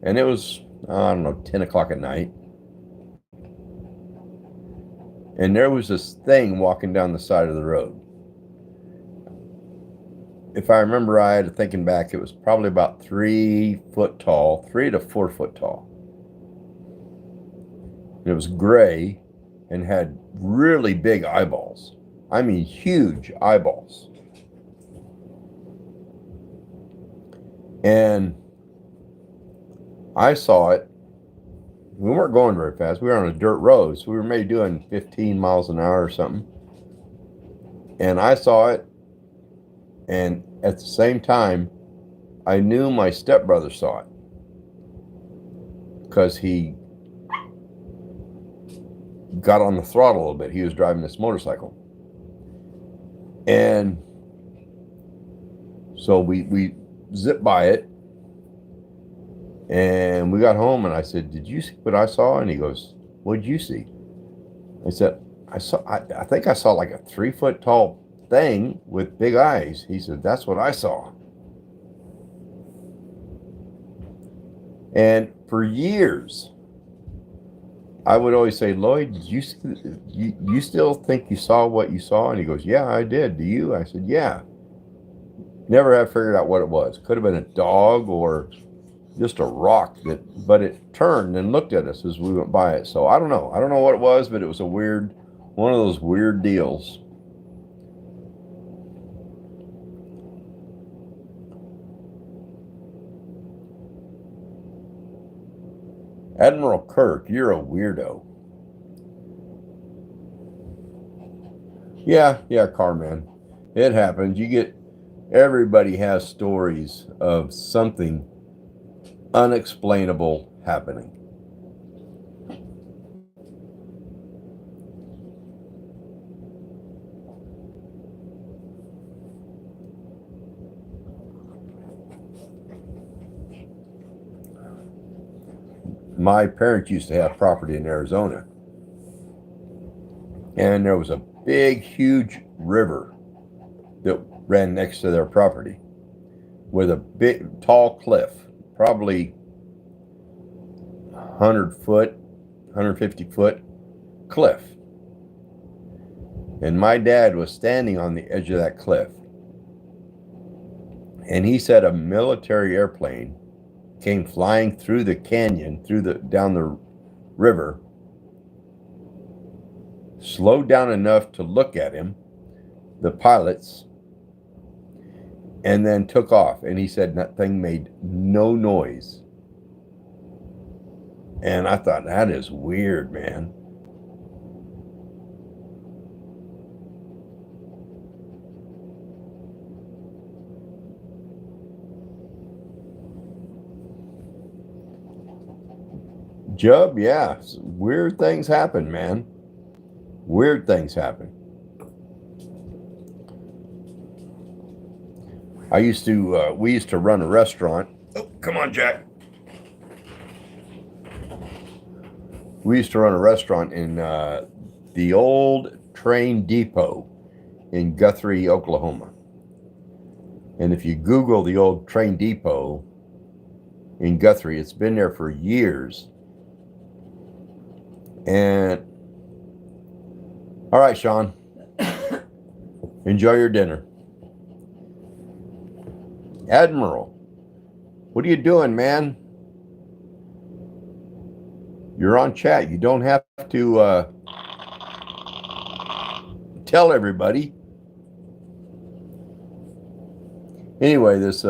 and it was, I don't know, 10 o'clock at night. And there was this thing walking down the side of the road. If I remember right, thinking back, it was probably about 3 foot tall, 3 to 4 foot tall. It was gray and had really big eyeballs. I mean, huge eyeballs. And I saw it. We weren't going very fast. We were on a dirt road, so we were maybe doing 15 miles an hour or something. And I saw it, and at the same time, I knew my stepbrother saw it because he got on the throttle a little bit. He was driving this motorcycle. And so we zipped by it, and we got home, and I said, "Did you see what I saw?" And he goes, "What did you see?" I said, I think I saw like a 3 foot tall thing with big eyes." He said, "That's what I saw." And for years, I would always say, "Lloyd, did you still think you saw what you saw?" And he goes, "Yeah, I did. Do you?" I said, "Yeah." Never have figured out what it was. Could have been a dog or just a rock, but it turned and looked at us as we went by it. So I don't know. I don't know what it was, but it was one of those weird deals. Admiral Kirk, you're a weirdo. Yeah, Carman. It happens. Everybody has stories of something unexplainable happening. My parents used to have property in Arizona, and there was a big, huge river that ran next to their property with a big, tall cliff, probably 100 foot, 150 foot cliff. And my dad was standing on the edge of that cliff, and he said a military airplane came flying through the canyon, down the river, slowed down enough to look at him, the pilots, and then took off. And he said that thing made no noise. And I thought, that is weird, man. Jub, yeah, weird things happen, man. Weird things happen. We used to run a restaurant. Oh, come on, Jack. We used to run a restaurant in the old train depot in Guthrie, Oklahoma. And if you Google the old train depot in Guthrie, it's been there for years. And all right, Sean, enjoy your dinner. Admiral, what are you doing, man? You're on chat. You don't have to tell everybody. Anyway, this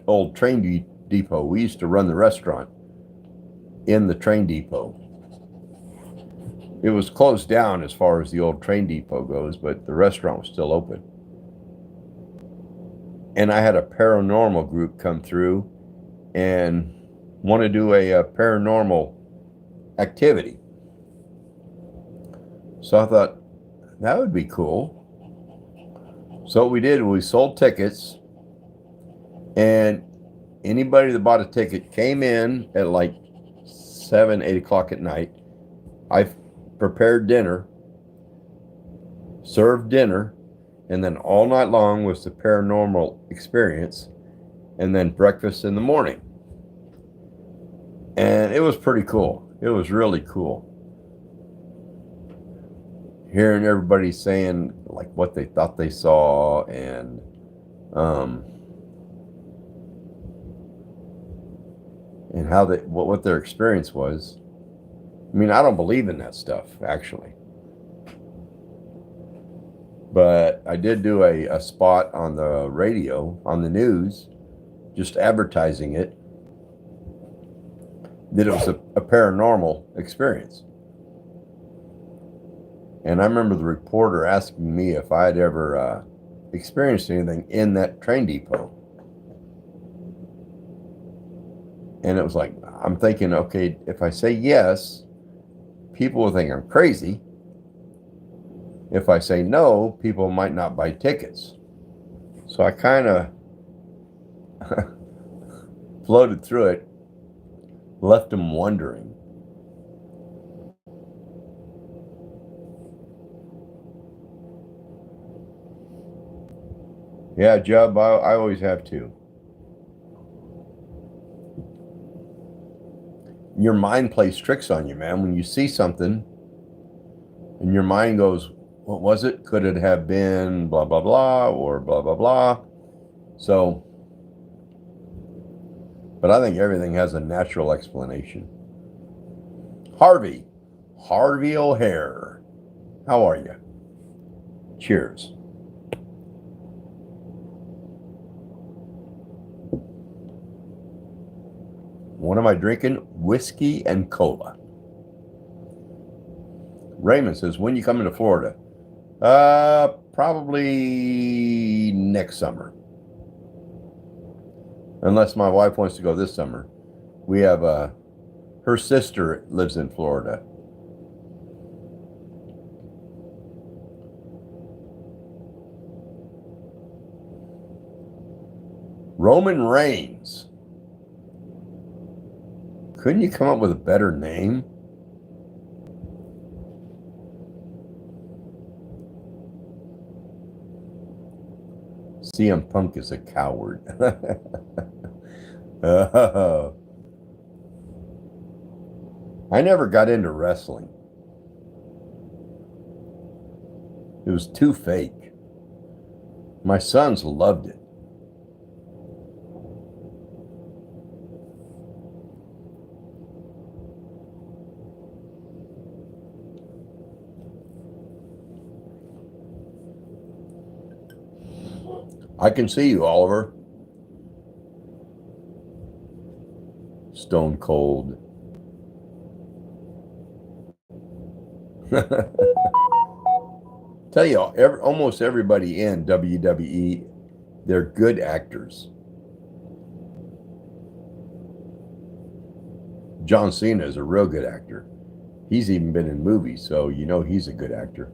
old train depot, we used to run the restaurant in the train depot. It was closed down as far as the old train depot goes, but the restaurant was still open. and I had a paranormal group come through and want to do a paranormal activity. So I thought that would be cool. So what we did, we sold tickets, and anybody that bought a ticket came in at like 7, 8 o'clock at night. I prepared dinner, served dinner, and then all night long was the paranormal experience, and then breakfast in the morning. And it was pretty cool. It was really cool. Hearing everybody saying like what they thought they saw, um, and how they what their experience was. I mean, I don't believe in that stuff actually, but I did do a spot on the radio on the news, just advertising it, that it was a paranormal experience. And I remember the reporter asking me if I had ever experienced anything in that train depot. And it was like, I'm thinking, okay, if I say yes, people will think I'm crazy. If I say no, people might not buy tickets. So I kind of floated through it, left them wondering. Yeah, Jub, I always have to. Your mind plays tricks on you, man. When you see something and your mind goes, what was it? Could it have been blah, blah, blah, or blah, blah, blah? So, but I think everything has a natural explanation. Harvey O'Hare, how are you? Cheers. What am I drinking? Whiskey and cola. Raymond says, when you come into Florida? Probably next summer. Unless my wife wants to go this summer. We have her sister lives in Florida. Roman Reigns. Couldn't you come up with a better name? CM Punk is a coward. I never got into wrestling. It was too fake. My sons loved it. I can see you, Oliver. Stone Cold. Tell you, almost everybody in WWE, they're good actors. John Cena is a real good actor. He's even been in movies, so you know he's a good actor.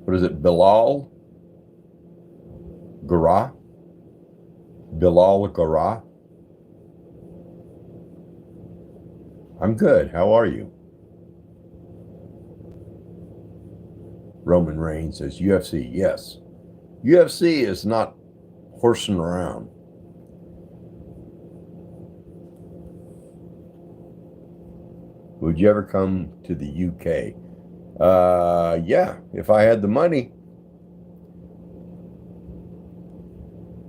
What is it, Bilal Garah? Bilal Garah? I'm good. How are you? Roman Reigns says UFC. Yes. UFC is not horsing around. Would you ever come to the UK? Yeah, if I had the money.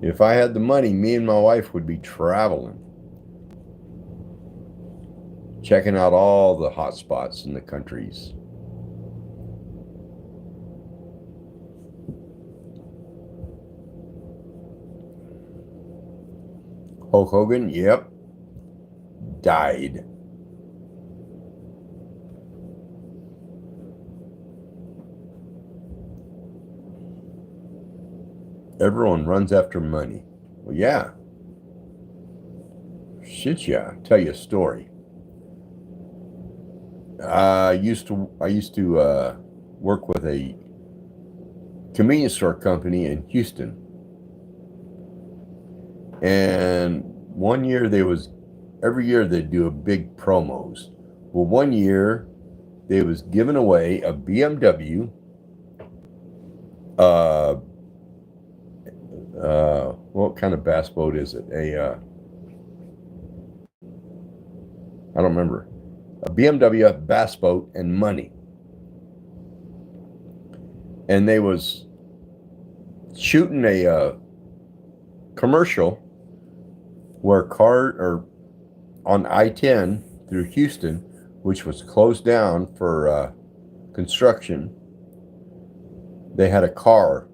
If I had the money, me and my wife would be traveling, checking out all the hot spots in the countries. Hulk Hogan, yep, died. Everyone runs after money. Well, yeah. Shit, yeah. I'll tell you a story. I used to work with a convenience store company in Houston, and one year every year they'd do a big promos. Well, one year they was giving away a BMW, uh, what kind of bass boat is it? I don't remember. A BMW bass boat and money, and they was shooting a commercial where car or on I-10 through Houston, which was closed down for construction. They had a car,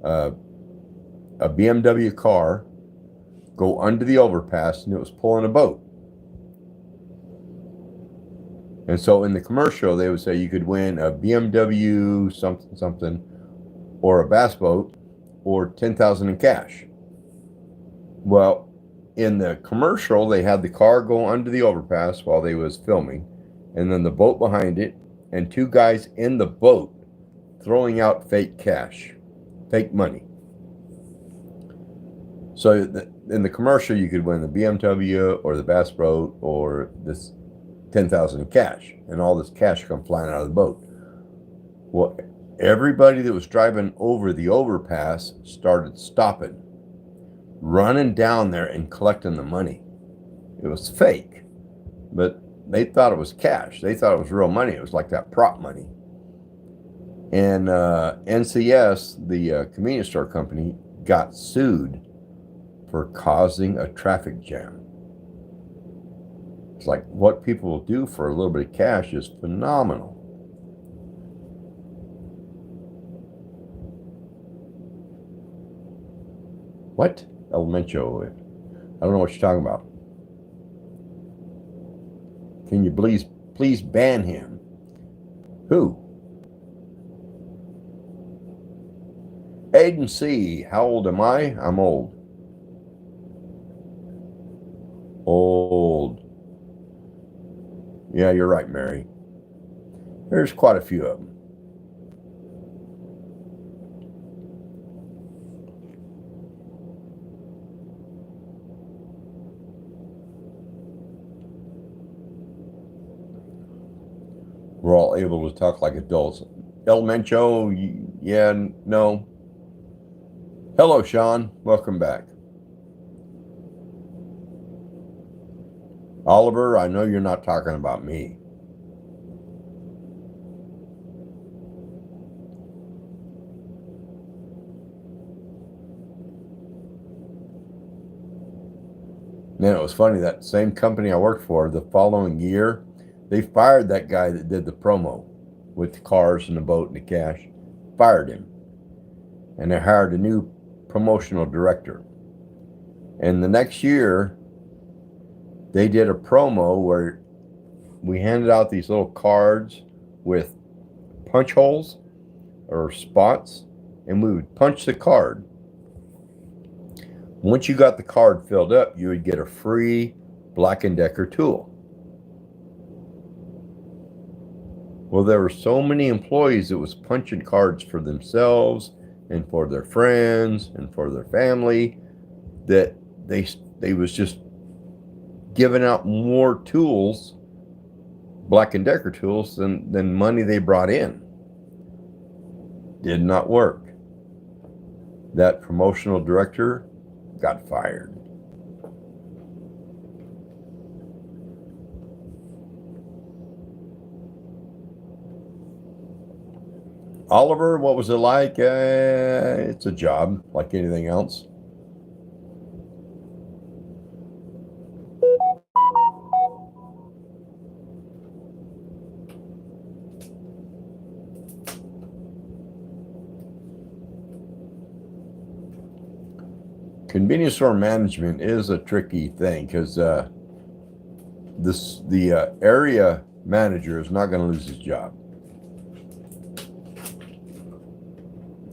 uh, a BMW car, go under the overpass, and it was pulling a boat. And so in the commercial, they would say you could win a BMW something something, or a bass boat, or 10,000 in cash. Well, in the commercial, they had the car go under the overpass while they was filming, and then the boat behind it, and two guys in the boat throwing out fake cash, fake money. So in the commercial, you could win the BMW or the bass boat or this 10,000 in cash, and all this cash come flying out of the boat. Well, everybody that was driving over the overpass started stopping, running down there and collecting the money. It was fake, but they thought it was cash. They thought it was real money. It was like that prop money. And NCS, the convenience store company, got sued for causing a traffic jam. It's like what people will do for a little bit of cash is phenomenal. What? Elemento. I don't know what you're talking about. Can you please ban him? Who? Aiden C. How old am I? I'm old. Old. Yeah, you're right, Mary. There's quite a few of them. We're all able to talk like adults. Elemento, yeah, no. Hello, Sean. Welcome back. Oliver, I know you're not talking about me. Man, it was funny, that same company I worked for, the following year, they fired that guy that did the promo with the cars and the boat and the cash. Fired him. And they hired a new promotional director. And the next year, they did a promo where we handed out these little cards with punch holes or spots, and we would punch the card. Once you got the card filled up, you would get a free Black & Decker tool. Well, there were so many employees that was punching cards for themselves and for their friends and for their family that they was just giving out more tools, Black & Decker tools, than money they brought in. Did not work. That promotional director got fired. Oliver, what was it like? It's a job like anything else. Convenience store management is a tricky thing because the area manager is not going to lose his job.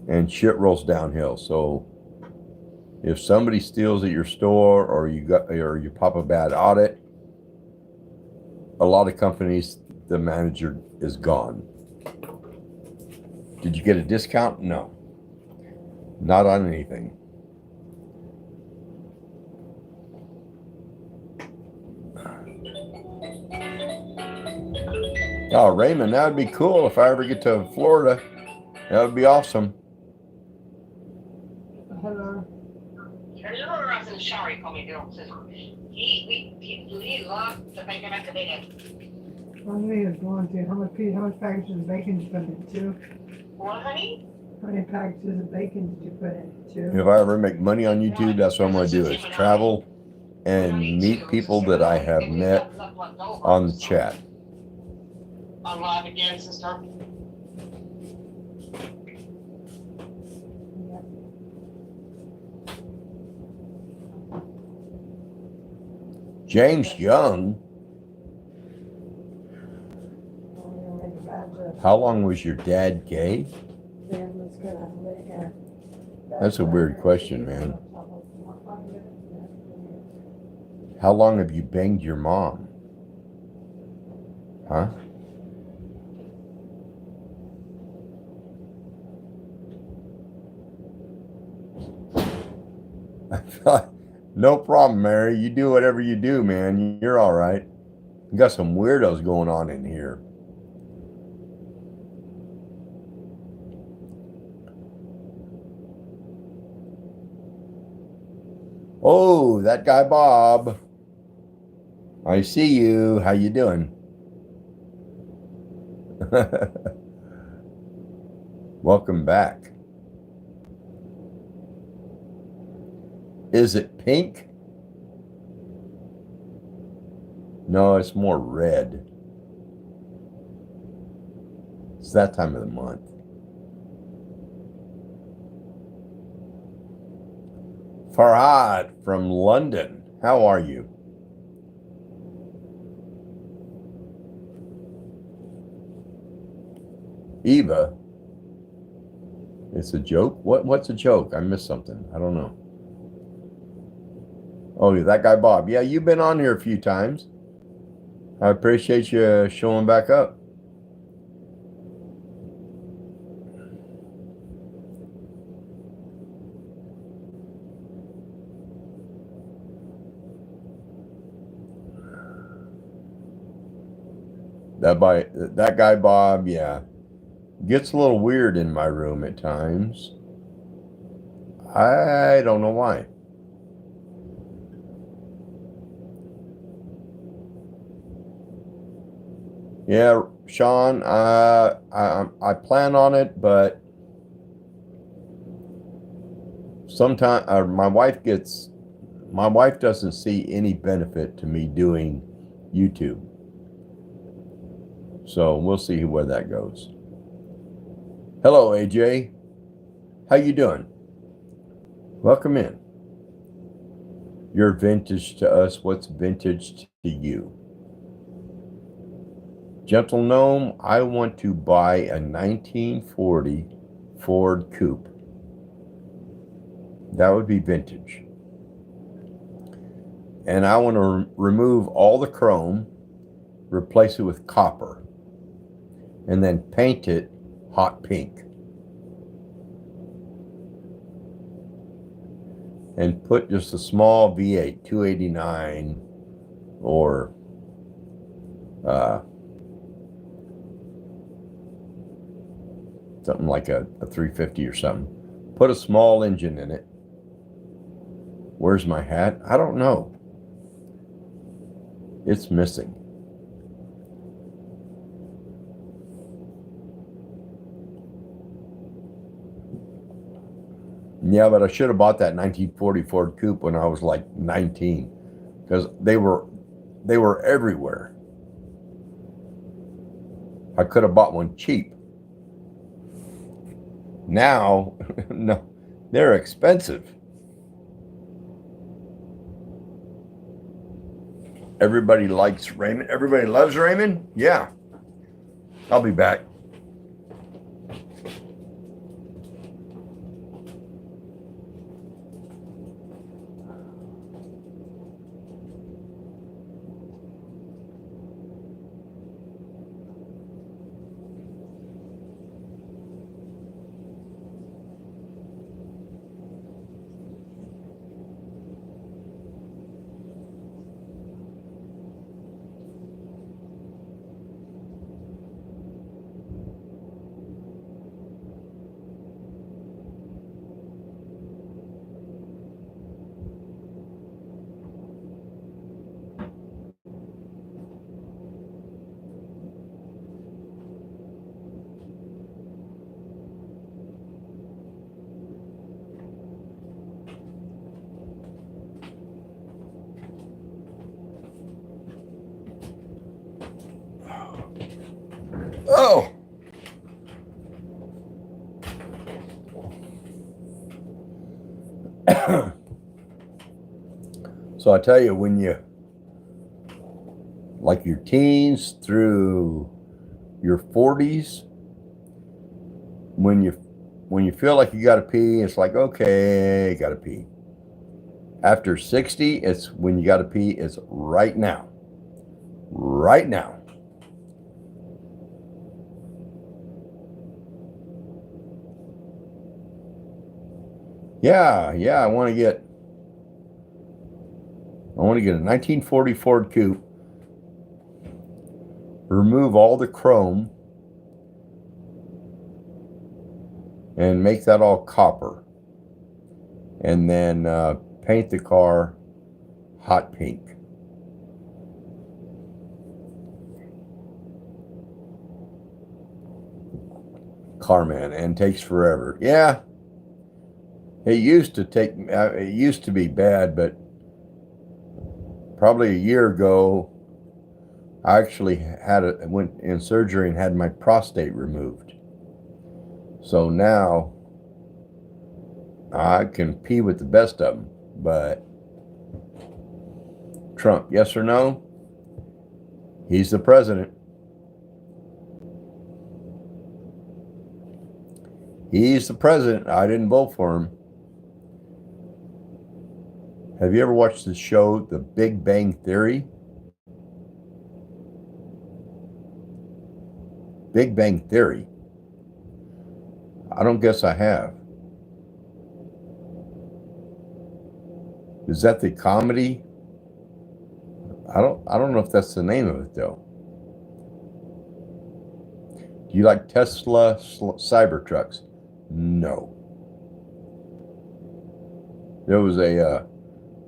and shit rolls downhill. So if somebody steals at your store, or you pop a bad audit, a lot of companies, the manager is gone. Did you get a discount? No, not on anything. Oh, Raymond, that would be cool if I ever get to Florida. That would be awesome. Hello. Hello, Ross and Shari called me downstairs. He loved the bacon at the bacon. I knew he was going to. How much packages of bacon did you put in? 2? What, honey? How many packages of bacon did you put in? 2? If I ever make money on YouTube, that's what I'm going to do, is travel and meet people that I have met on the chat. On live again, sister. James Young, how long was your dad gay? That's a weird question, man. How long have you banged your mom? Huh? No problem, Mary. You do whatever you do, man. You're all right. You got some weirdos going on in here. Oh, that guy Bob. I see you. How you doing? Welcome back. Is it pink? No, it's more red. It's that time of the month. Farhad from London. How are you? Eva. It's a joke? What's a joke? I missed something. I don't know. Oh, that guy Bob. Yeah, you've been on here a few times. I appreciate you showing back up. That guy Bob, yeah, gets a little weird in my room at times. I don't know why. Yeah, Sean, I plan on it, but sometimes my wife doesn't see any benefit to me doing YouTube. So we'll see where that goes. Hello, AJ. How you doing? Welcome in. You're vintage to us. What's vintage to you? Gentle Gnome, I want to buy a 1940 Ford Coupe. That would be vintage. And I want to remove all the chrome, replace it with copper, and then paint it hot pink. And put just a small V8, 289, or something like a 350 or something. Put a small engine in it. Where's my hat? I don't know. It's missing. Yeah, but I should have bought that 1940 Ford Coupe when I was like 19, because they were everywhere. I could have bought one cheap. Now, no, they're expensive. Everybody likes Raymond. Everybody loves Raymond? Yeah. I'll be back. So I tell you, when you, like your teens through your 40s, when you feel like you got to pee, it's like, okay, got to pee. After 60, it's when you got to pee, it's right now. Right now. Yeah, I want to get a 1940 Ford Coupe, remove all the chrome, and make that all copper, and then paint the car hot pink. Carman, and takes forever. Yeah, it used to be bad, but probably a year ago, I actually went in surgery and had my prostate removed. So now I can pee with the best of them. But Trump, yes or no? He's the president. He's the president. I didn't vote for him. Have you ever watched the show The Big Bang Theory? Big Bang Theory. I don't guess I have. Is that the comedy? I don't know if that's the name of it though. Do you like Tesla Cybertrucks? No. There was a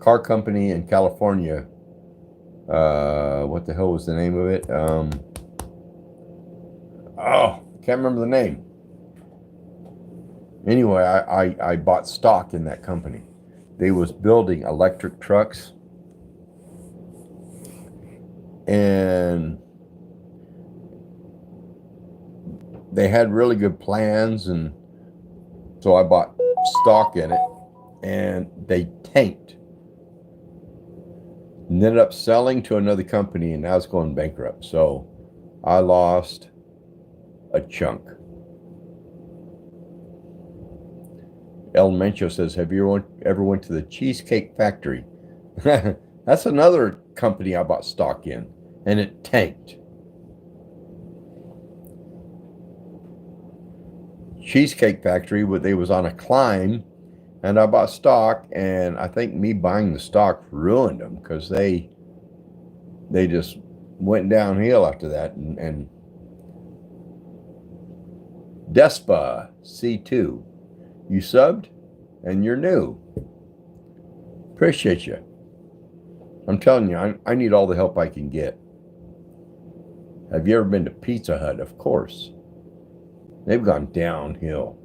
car company in California. What the hell was the name of it? Can't remember the name. Anyway, I bought stock in that company. They was building electric trucks, and they had really good plans, and so I bought stock in it, and they tanked. And ended up selling to another company, and now it's going bankrupt. So I lost a chunk. El Mencho says, have you ever went to the Cheesecake Factory? That's another company I bought stock in, and it tanked. Cheesecake Factory, they was on a climb, and I bought stock, and I think me buying the stock ruined them, because they just went downhill after that. And Despa C2, you subbed, and you're new. Appreciate you. I'm telling you, I need all the help I can get. Have you ever been to Pizza Hut? Of course. They've gone downhill.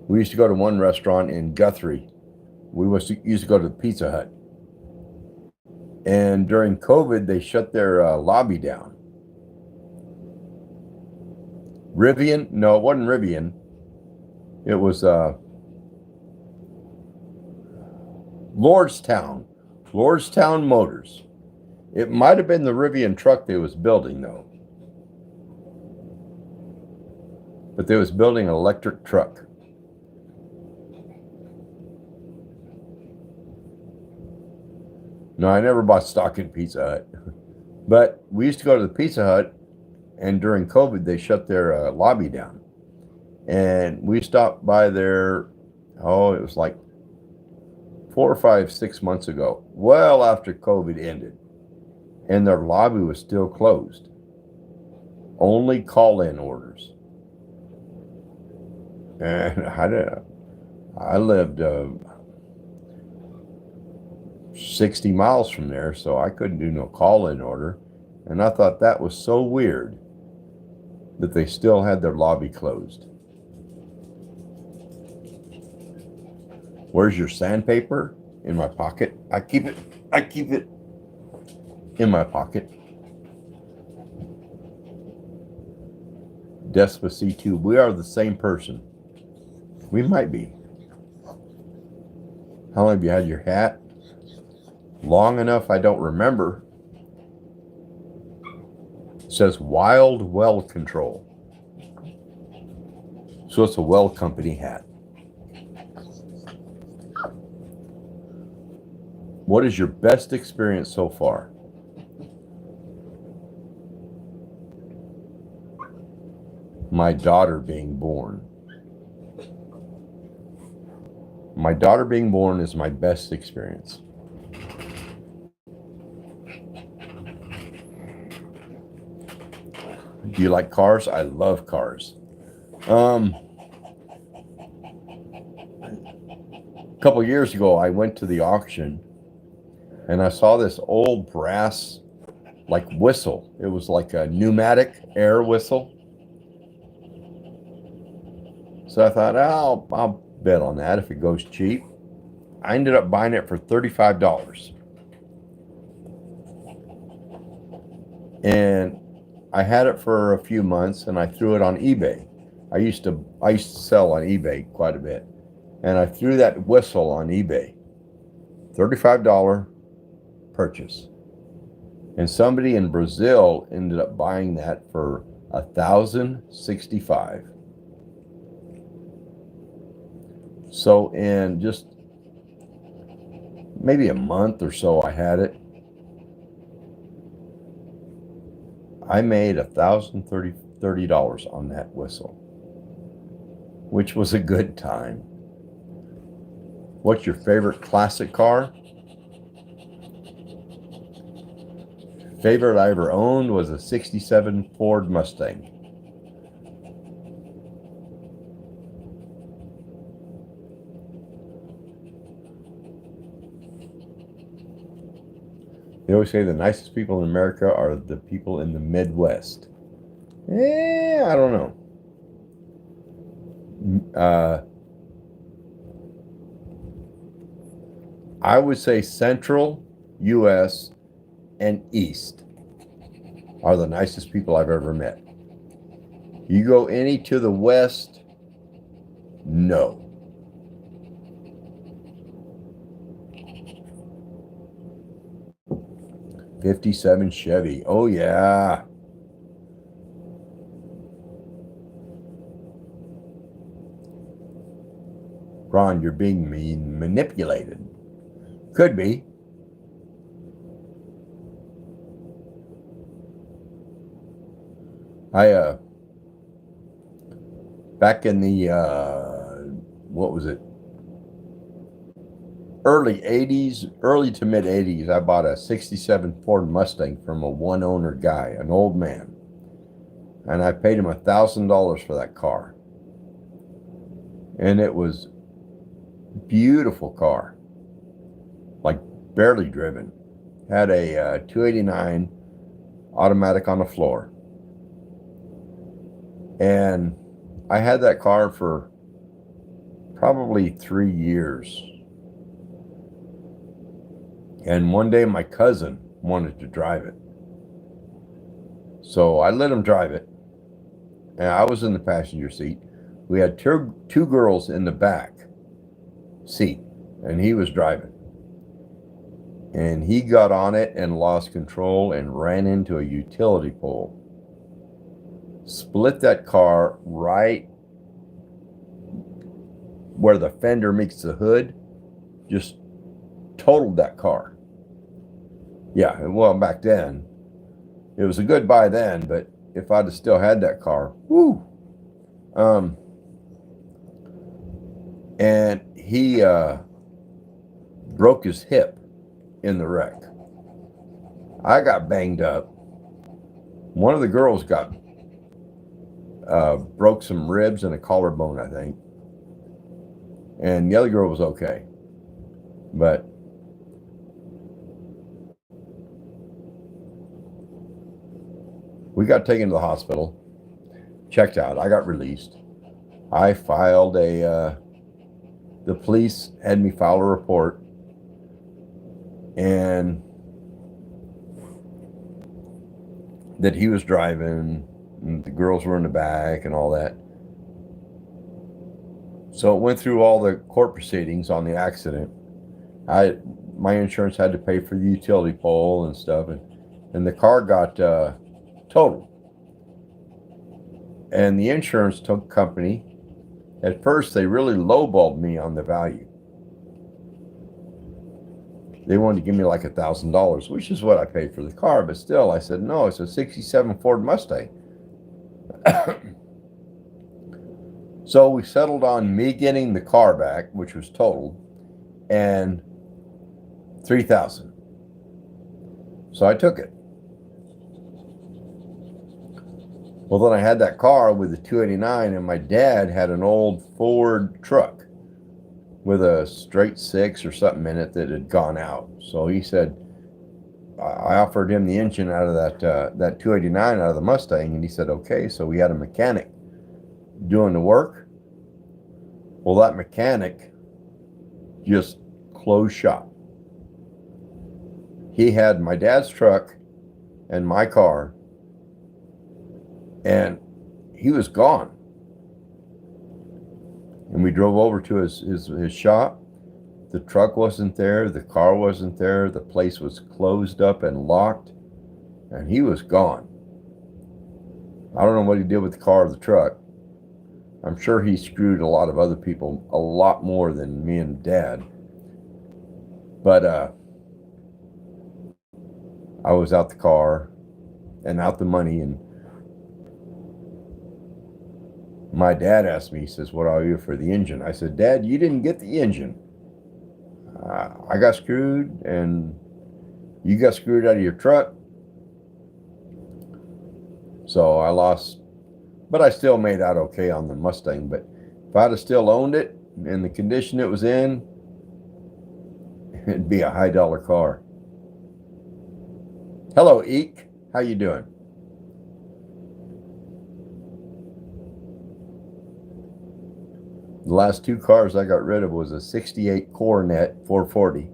We used to go to one restaurant in Guthrie. We used to go to the Pizza Hut. And during COVID, they shut their lobby down. Rivian? No, it wasn't Rivian. It was Lordstown. Lordstown Motors. It might have been the Rivian truck they was building, though. But they was building an electric truck. No, I never bought stock in Pizza Hut. But we used to go to the Pizza Hut, and during COVID, they shut their lobby down. And we stopped by there, it was like 4 or 5, 6 months ago, well after COVID ended. And their lobby was still closed. Only call-in orders. And I lived 60 miles from there, so I couldn't do no call-in order. And I thought that was so weird that they still had their lobby closed. Where's your sandpaper? In my pocket. I keep it in my pocket. Despacito, we are the same person. We might be. How long have you had your hat? Long enough, I don't remember. It says Wild Well Control. So it's a Well Company hat. What is your best experience so far? My daughter being born. My daughter being born is my best experience. Do you like cars? I love cars. A couple years ago, I went to the auction and I saw this old brass like whistle. It was like a pneumatic air whistle. So I thought, I'll bet on that if it goes cheap. I ended up buying it for $35. And I had it for a few months and I threw it on eBay. I used to sell on eBay quite a bit. And I threw that whistle on eBay. $35 purchase. And somebody in Brazil ended up buying that for $1,065. So in just maybe a month or so I had it, I made $1,030 on that whistle, which was a good time. What's your favorite classic car? Favorite I ever owned was a 67 Ford Mustang. They always say the nicest people in America are the people in the Midwest. I don't know. I would say Central U.S. and East are the nicest people I've ever met. You go any to the West, no. '57 Chevy. Oh, yeah. Ron, you're being manipulated. Could be. Back in the, what was it? Early 80s, early to mid 80s, I bought a 67 Ford Mustang from a one owner guy, an old man. And I paid him $1,000 for that car. And it was a beautiful car, like barely driven. Had a 289 automatic on the floor. And I had that car for probably 3 years. And one day my cousin wanted to drive it. So I let him drive it. And I was in the passenger seat. We had two girls in the back seat. And he was driving. And he got on it and lost control and ran into a utility pole. Split that car right where the fender meets the hood. Just totaled that car. Yeah, well, back then, it was a good buy then, but if I'd have still had that car, whoo. And he broke his hip in the wreck. I got banged up. One of the girls got broke some ribs and a collarbone, I think. And the other girl was okay. But we got taken to the hospital, checked out. I got released. I filed the police had me file a report, and that he was driving, and the girls were in the back and all that. So it went through all the court proceedings on the accident. My insurance had to pay for the utility pole and stuff, and the car got totaled. And the insurance company, at first, they really lowballed me on the value. They wanted to give me like $1,000, which is what I paid for the car. But still, I said, no, it's a 67 Ford Mustang. So we settled on me getting the car back, which was totaled, and $3,000. So I took it. Well, then I had that car with the 289, and my dad had an old Ford truck with a straight six or something in it that had gone out. So he said, I offered him the engine out of that 289 out of the Mustang, and he said, okay. So we had a mechanic doing the work. Well, that mechanic just closed shop. He had my dad's truck and my car, and he was gone. And we drove over to his shop. The truck wasn't there. The car wasn't there. The place was closed up and locked, and he was gone. I don't know what he did with the car or the truck. I'm sure he screwed a lot of other people a lot more than me and Dad. But I was out the car and out the money, and my dad asked me, he says, what are you for the engine? I said, Dad, you didn't get the engine. I got screwed, and you got screwed out of your truck. So I lost, but I still made out okay on the Mustang. But if I'd have still owned it in the condition it was in, it'd be a high dollar car. Hello, Eek. How you doing? The last two cars I got rid of was a 68 Coronet 440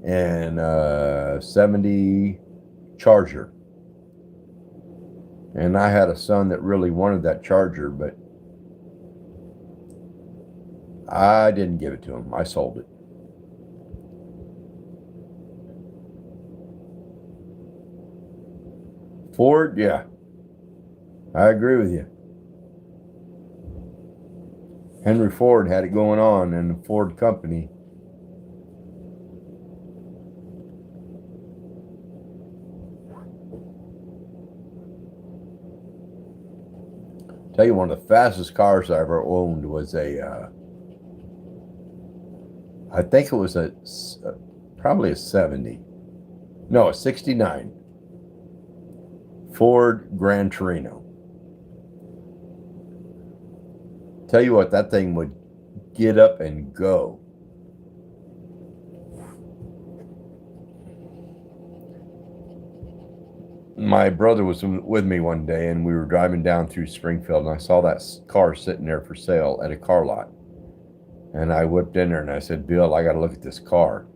and a 70 Charger. And I had a son that really wanted that Charger, but I didn't give it to him. I sold it. Ford, yeah. I agree with you. Henry Ford had it going on in the Ford company. Tell you, one of the fastest cars I ever owned was I think it was probably a 70. No, a 69. Ford Gran Torino. Tell you what, that thing would get up and go. My brother was with me one day, and we were driving down through Springfield, and I saw that car sitting there for sale at a car lot. And I whipped in there and I said, Bill, I got to look at this car.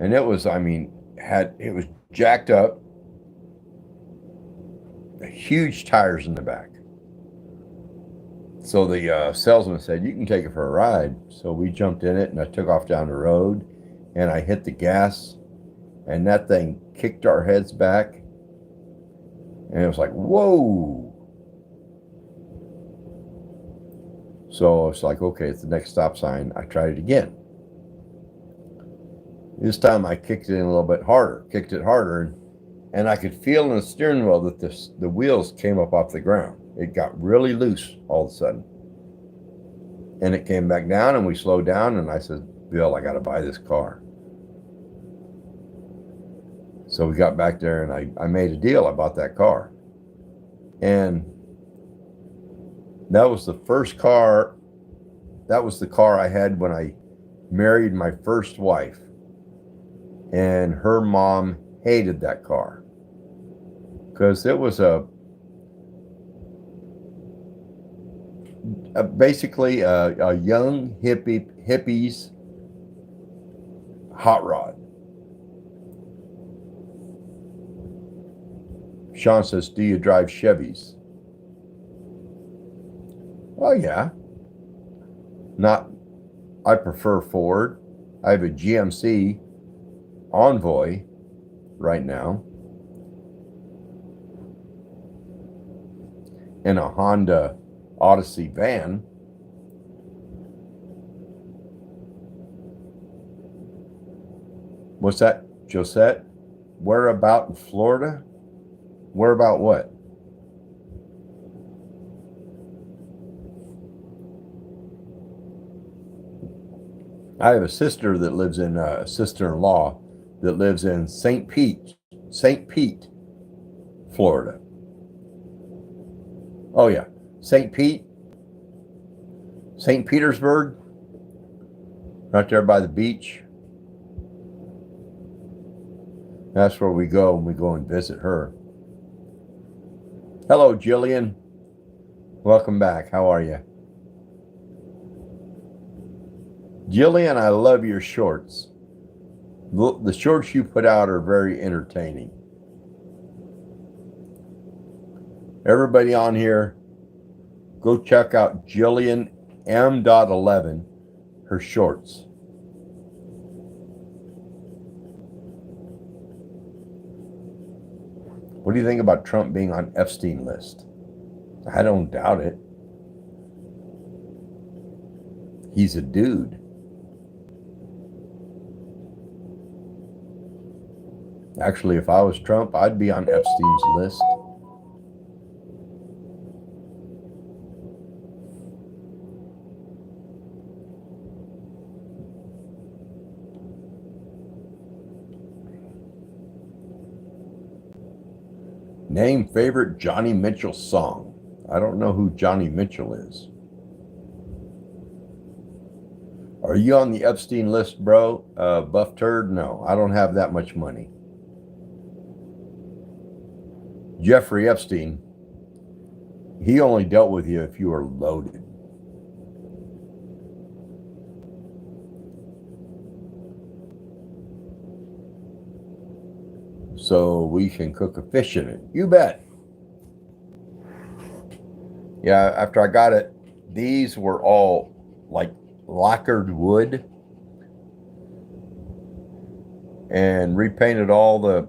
And it was, it was jacked up, huge tires in the back. So the salesman said, you can take it for a ride. So we jumped in it, and I took off down the road, and I hit the gas, and that thing kicked our heads back. And it was like, whoa. So it's like, okay, it's the next stop sign. I tried it again. This time I kicked it in a little bit harder, and I could feel in the steering wheel that the wheels came up off the ground. It got really loose all of a sudden. And it came back down, and we slowed down, and I said, Bill, I got to buy this car. So we got back there, and I made a deal. I bought that car. And that was the first car. That was the car I had when I married my first wife. And her mom hated that car because it was basically a young hippie's hot rod. Sean says, do you drive Chevys? Well, yeah. I prefer Ford. I have a GMC Envoy right now and a Honda Odyssey van. What's that, Josette? Where about in Florida? Where about what? I have a sister that lives in, sister-in-law that lives in St. Pete, Florida. Oh yeah, St. Petersburg, right there by the beach. That's where we go when we go and visit her. Hello, Jillian. Welcome back. How are you? Jillian, I love your shorts. The shorts you put out are very entertaining. Everybody on here, go check out Jillian M.11, her shorts. What do you think about Trump being on Epstein list? I don't doubt it. He's a dude. Actually, if I was Trump, I'd be on Epstein's list. Name favorite Johnny Mitchell song. I don't know who Johnny Mitchell is. Are you on the Epstein list, bro? Buff turd? No, I don't have that much money. Jeffrey Epstein, he only dealt with you if you were loaded. So we can cook a fish in it. You bet. Yeah, after I got it, these were all like lacquered wood and repainted all the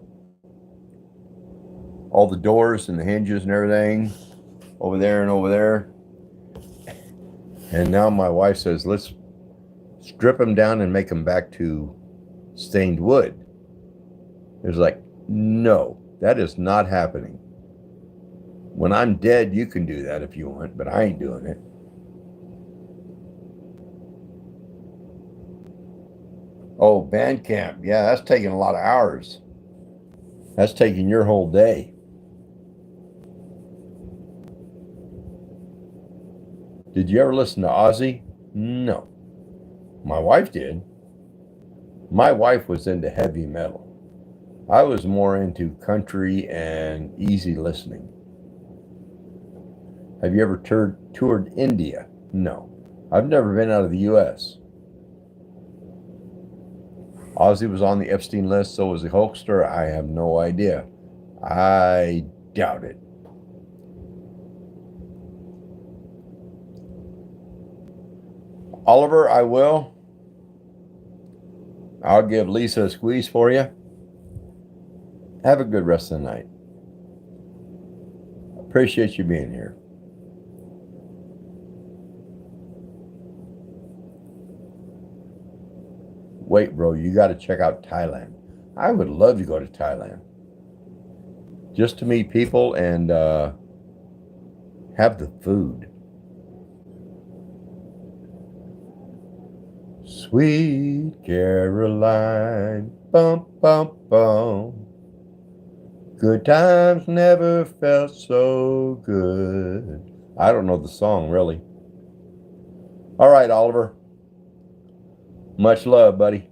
doors and the hinges and everything over there and over there. And now my wife says, let's strip them down and make them back to stained wood. It was like, no, that is not happening. When I'm dead, you can do that if you want, but I ain't doing it. Oh, band camp. Yeah, that's taking a lot of hours. That's taking your whole day. Did you ever listen to Ozzy? No. My wife did. My wife was into heavy metal. I was more into country and easy listening. Have you ever toured India? No. I've never been out of the U.S. Ozzy was on the Epstein list, so was the Hulkster. I have no idea. I doubt it. Oliver, I will. I'll give Lisa a squeeze for you. Have a good rest of the night. Appreciate you being here. Wait, bro, you got to check out Thailand. I would love to go to Thailand. Just to meet people and have the food. Sweet Caroline, bum, bum, bum. Good times never felt so good. I don't know the song, really. All right, Oliver. Much love, buddy.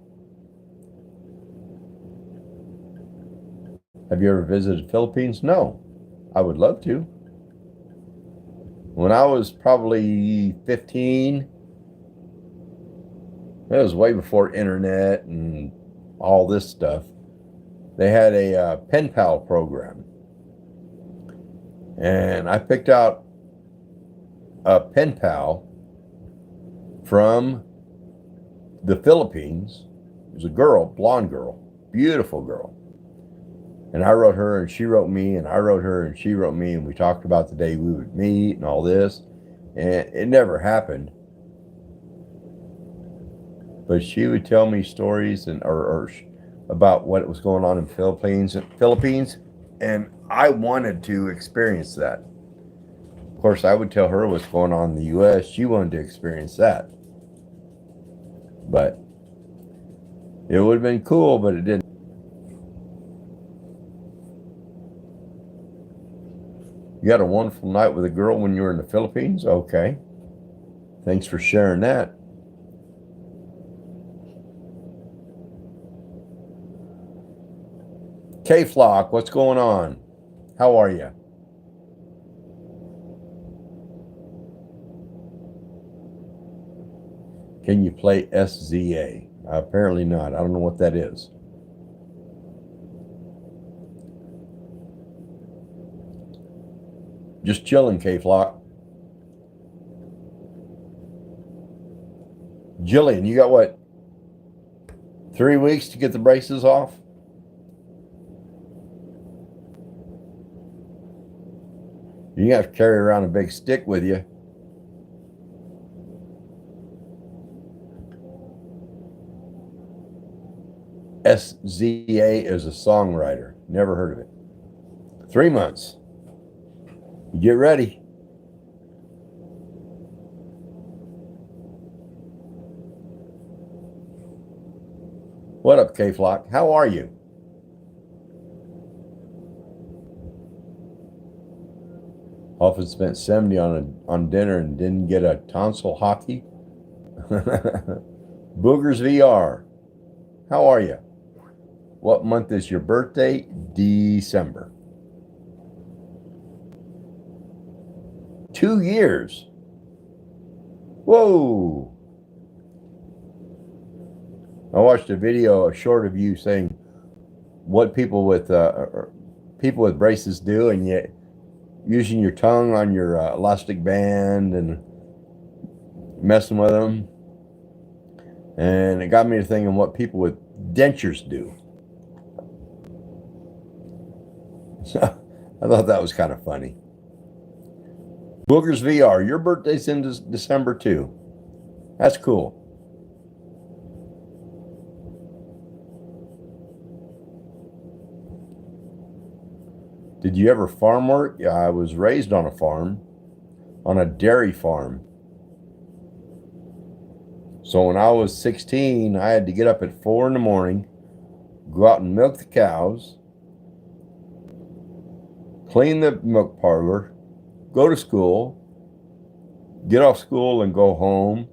Have you ever visited the Philippines? No. I would love to. When I was probably 15, it was way before internet and all this stuff. They had a pen pal program. And I picked out a pen pal from the Philippines was a girl, blonde girl, beautiful girl. And I wrote her and she wrote me, and I wrote her and she wrote me, and we talked about the day we would meet and all this. And it never happened. But she would tell me stories or about what was going on in Philippines, and I wanted to experience that. Of course, I would tell her what's going on in the U.S. She wanted to experience that, but it would have been cool, but it didn't. You had a wonderful night with a girl when you were in the Philippines? Okay. Thanks for sharing that. K-Flock, what's going on? How are you? Can you play SZA? Apparently not. I don't know what that is. Just chilling, K-Flock. Jillian, you got what? 3 weeks to get the braces off? You have to carry around a big stick with you. SZA is a songwriter. Never heard of it. 3 months. Get ready. What up, K-Flock? How are you? Often spent 70 on dinner and didn't get a tonsil hockey. Boogers VR. How are you? What month is your birthday? December. 2 years. Whoa. I watched a short of you saying what people with braces do, and yet using your tongue on your elastic band and messing with them. And it got me to thinking what people with dentures do. I thought that was kind of funny. Boogers VR, your birthday's in December too. That's cool. Did you ever farm work? Yeah, I was raised on a farm, on a dairy farm. So when I was 16, I had to get up at 4 in the morning, go out and milk the cows, clean the milk parlor, go to school, get off school and go home,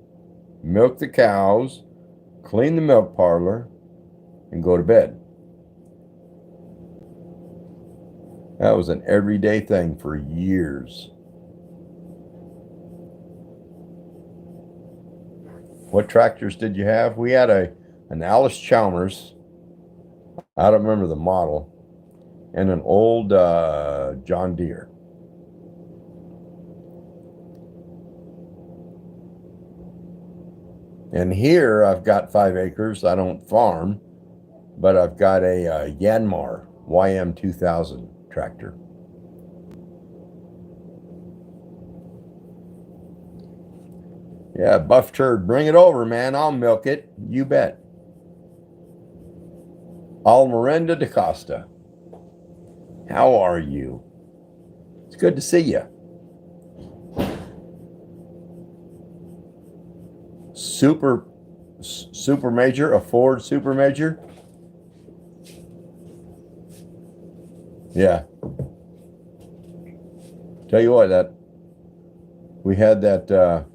milk the cows, clean the milk parlor, and go to bed. That was an everyday thing for years. What tractors did you have? We had an Alice Chalmers. I don't remember the model. And an old John Deere. And here I've got 5 acres. I don't farm, but I've got a Yanmar YM 2000 tractor. Yeah, Buff Turd, bring it over, man. I'll milk it. You bet. Almerenda da Costa. How are you? It's good to see you. Super Major, a Ford Super Major. Yeah. Tell you what, we had that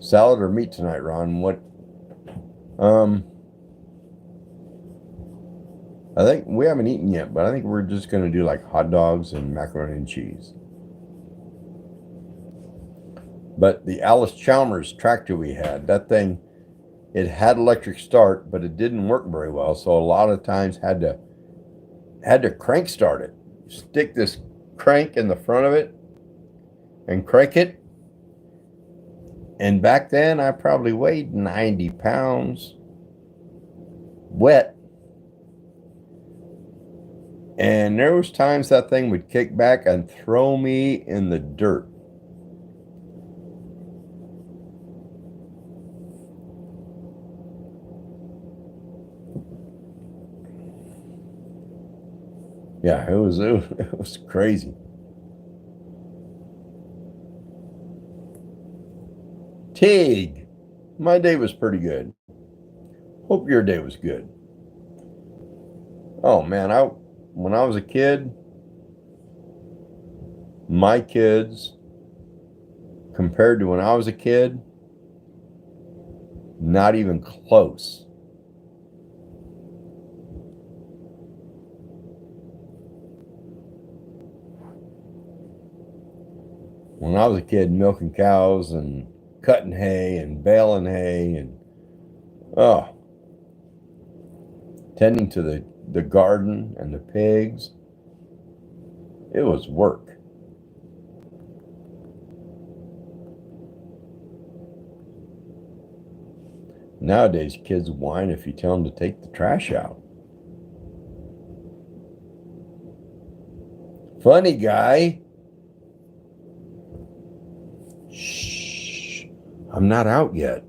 salad or meat tonight, Ron. What? I think we haven't eaten yet, but I think we're just going to do like hot dogs and macaroni and cheese. But the Alice Chalmers tractor we had, that thing, it had electric start, but it didn't work very well. So a lot of times had to crank start it. Stick this crank in the front of it and crank it. And back then, I probably weighed 90 pounds, wet. And there was times that thing would kick back and throw me in the dirt. Yeah, it was crazy. Tig, my day was pretty good. Hope your day was good. Oh man, I when I was a kid, my kids compared to when I was a kid, not even close. When I was a kid, milking cows and cutting hay and baling hay and oh, tending to the garden and the pigs, it was work. Nowadays, kids whine if you tell them to take the trash out. Funny guy. Shh. I'm not out yet.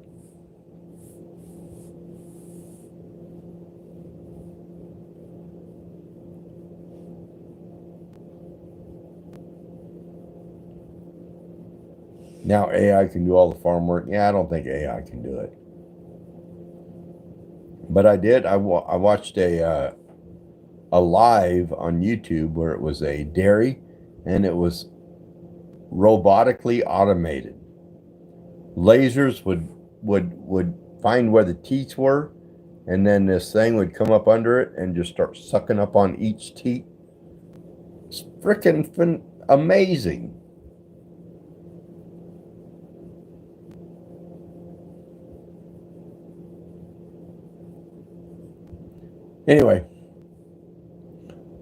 Now AI can do all the farm work. Yeah, I don't think AI can do it. But I did. I watched a live on YouTube where it was a dairy and it was robotically automated. Lasers would find where the teats were, and then this thing would come up under it and just start sucking up on each teat. It's freaking amazing. Anyway,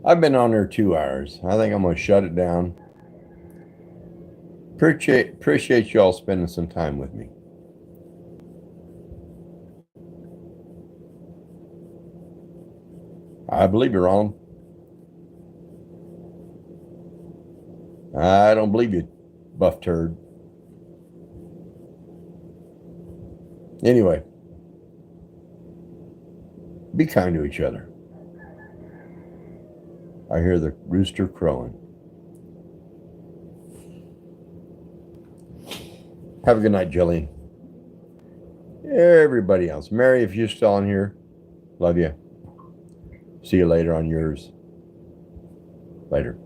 I've been on there 2 hours. I think I'm gonna shut it down. Appreciate y'all spending some time with me. I believe you're wrong. I don't believe you, buff turd. Anyway, be kind to each other. I hear the rooster crowing. Have a good night, Jillian. Everybody else. Mary, if you're still on here, love you. See you later on yours. Later.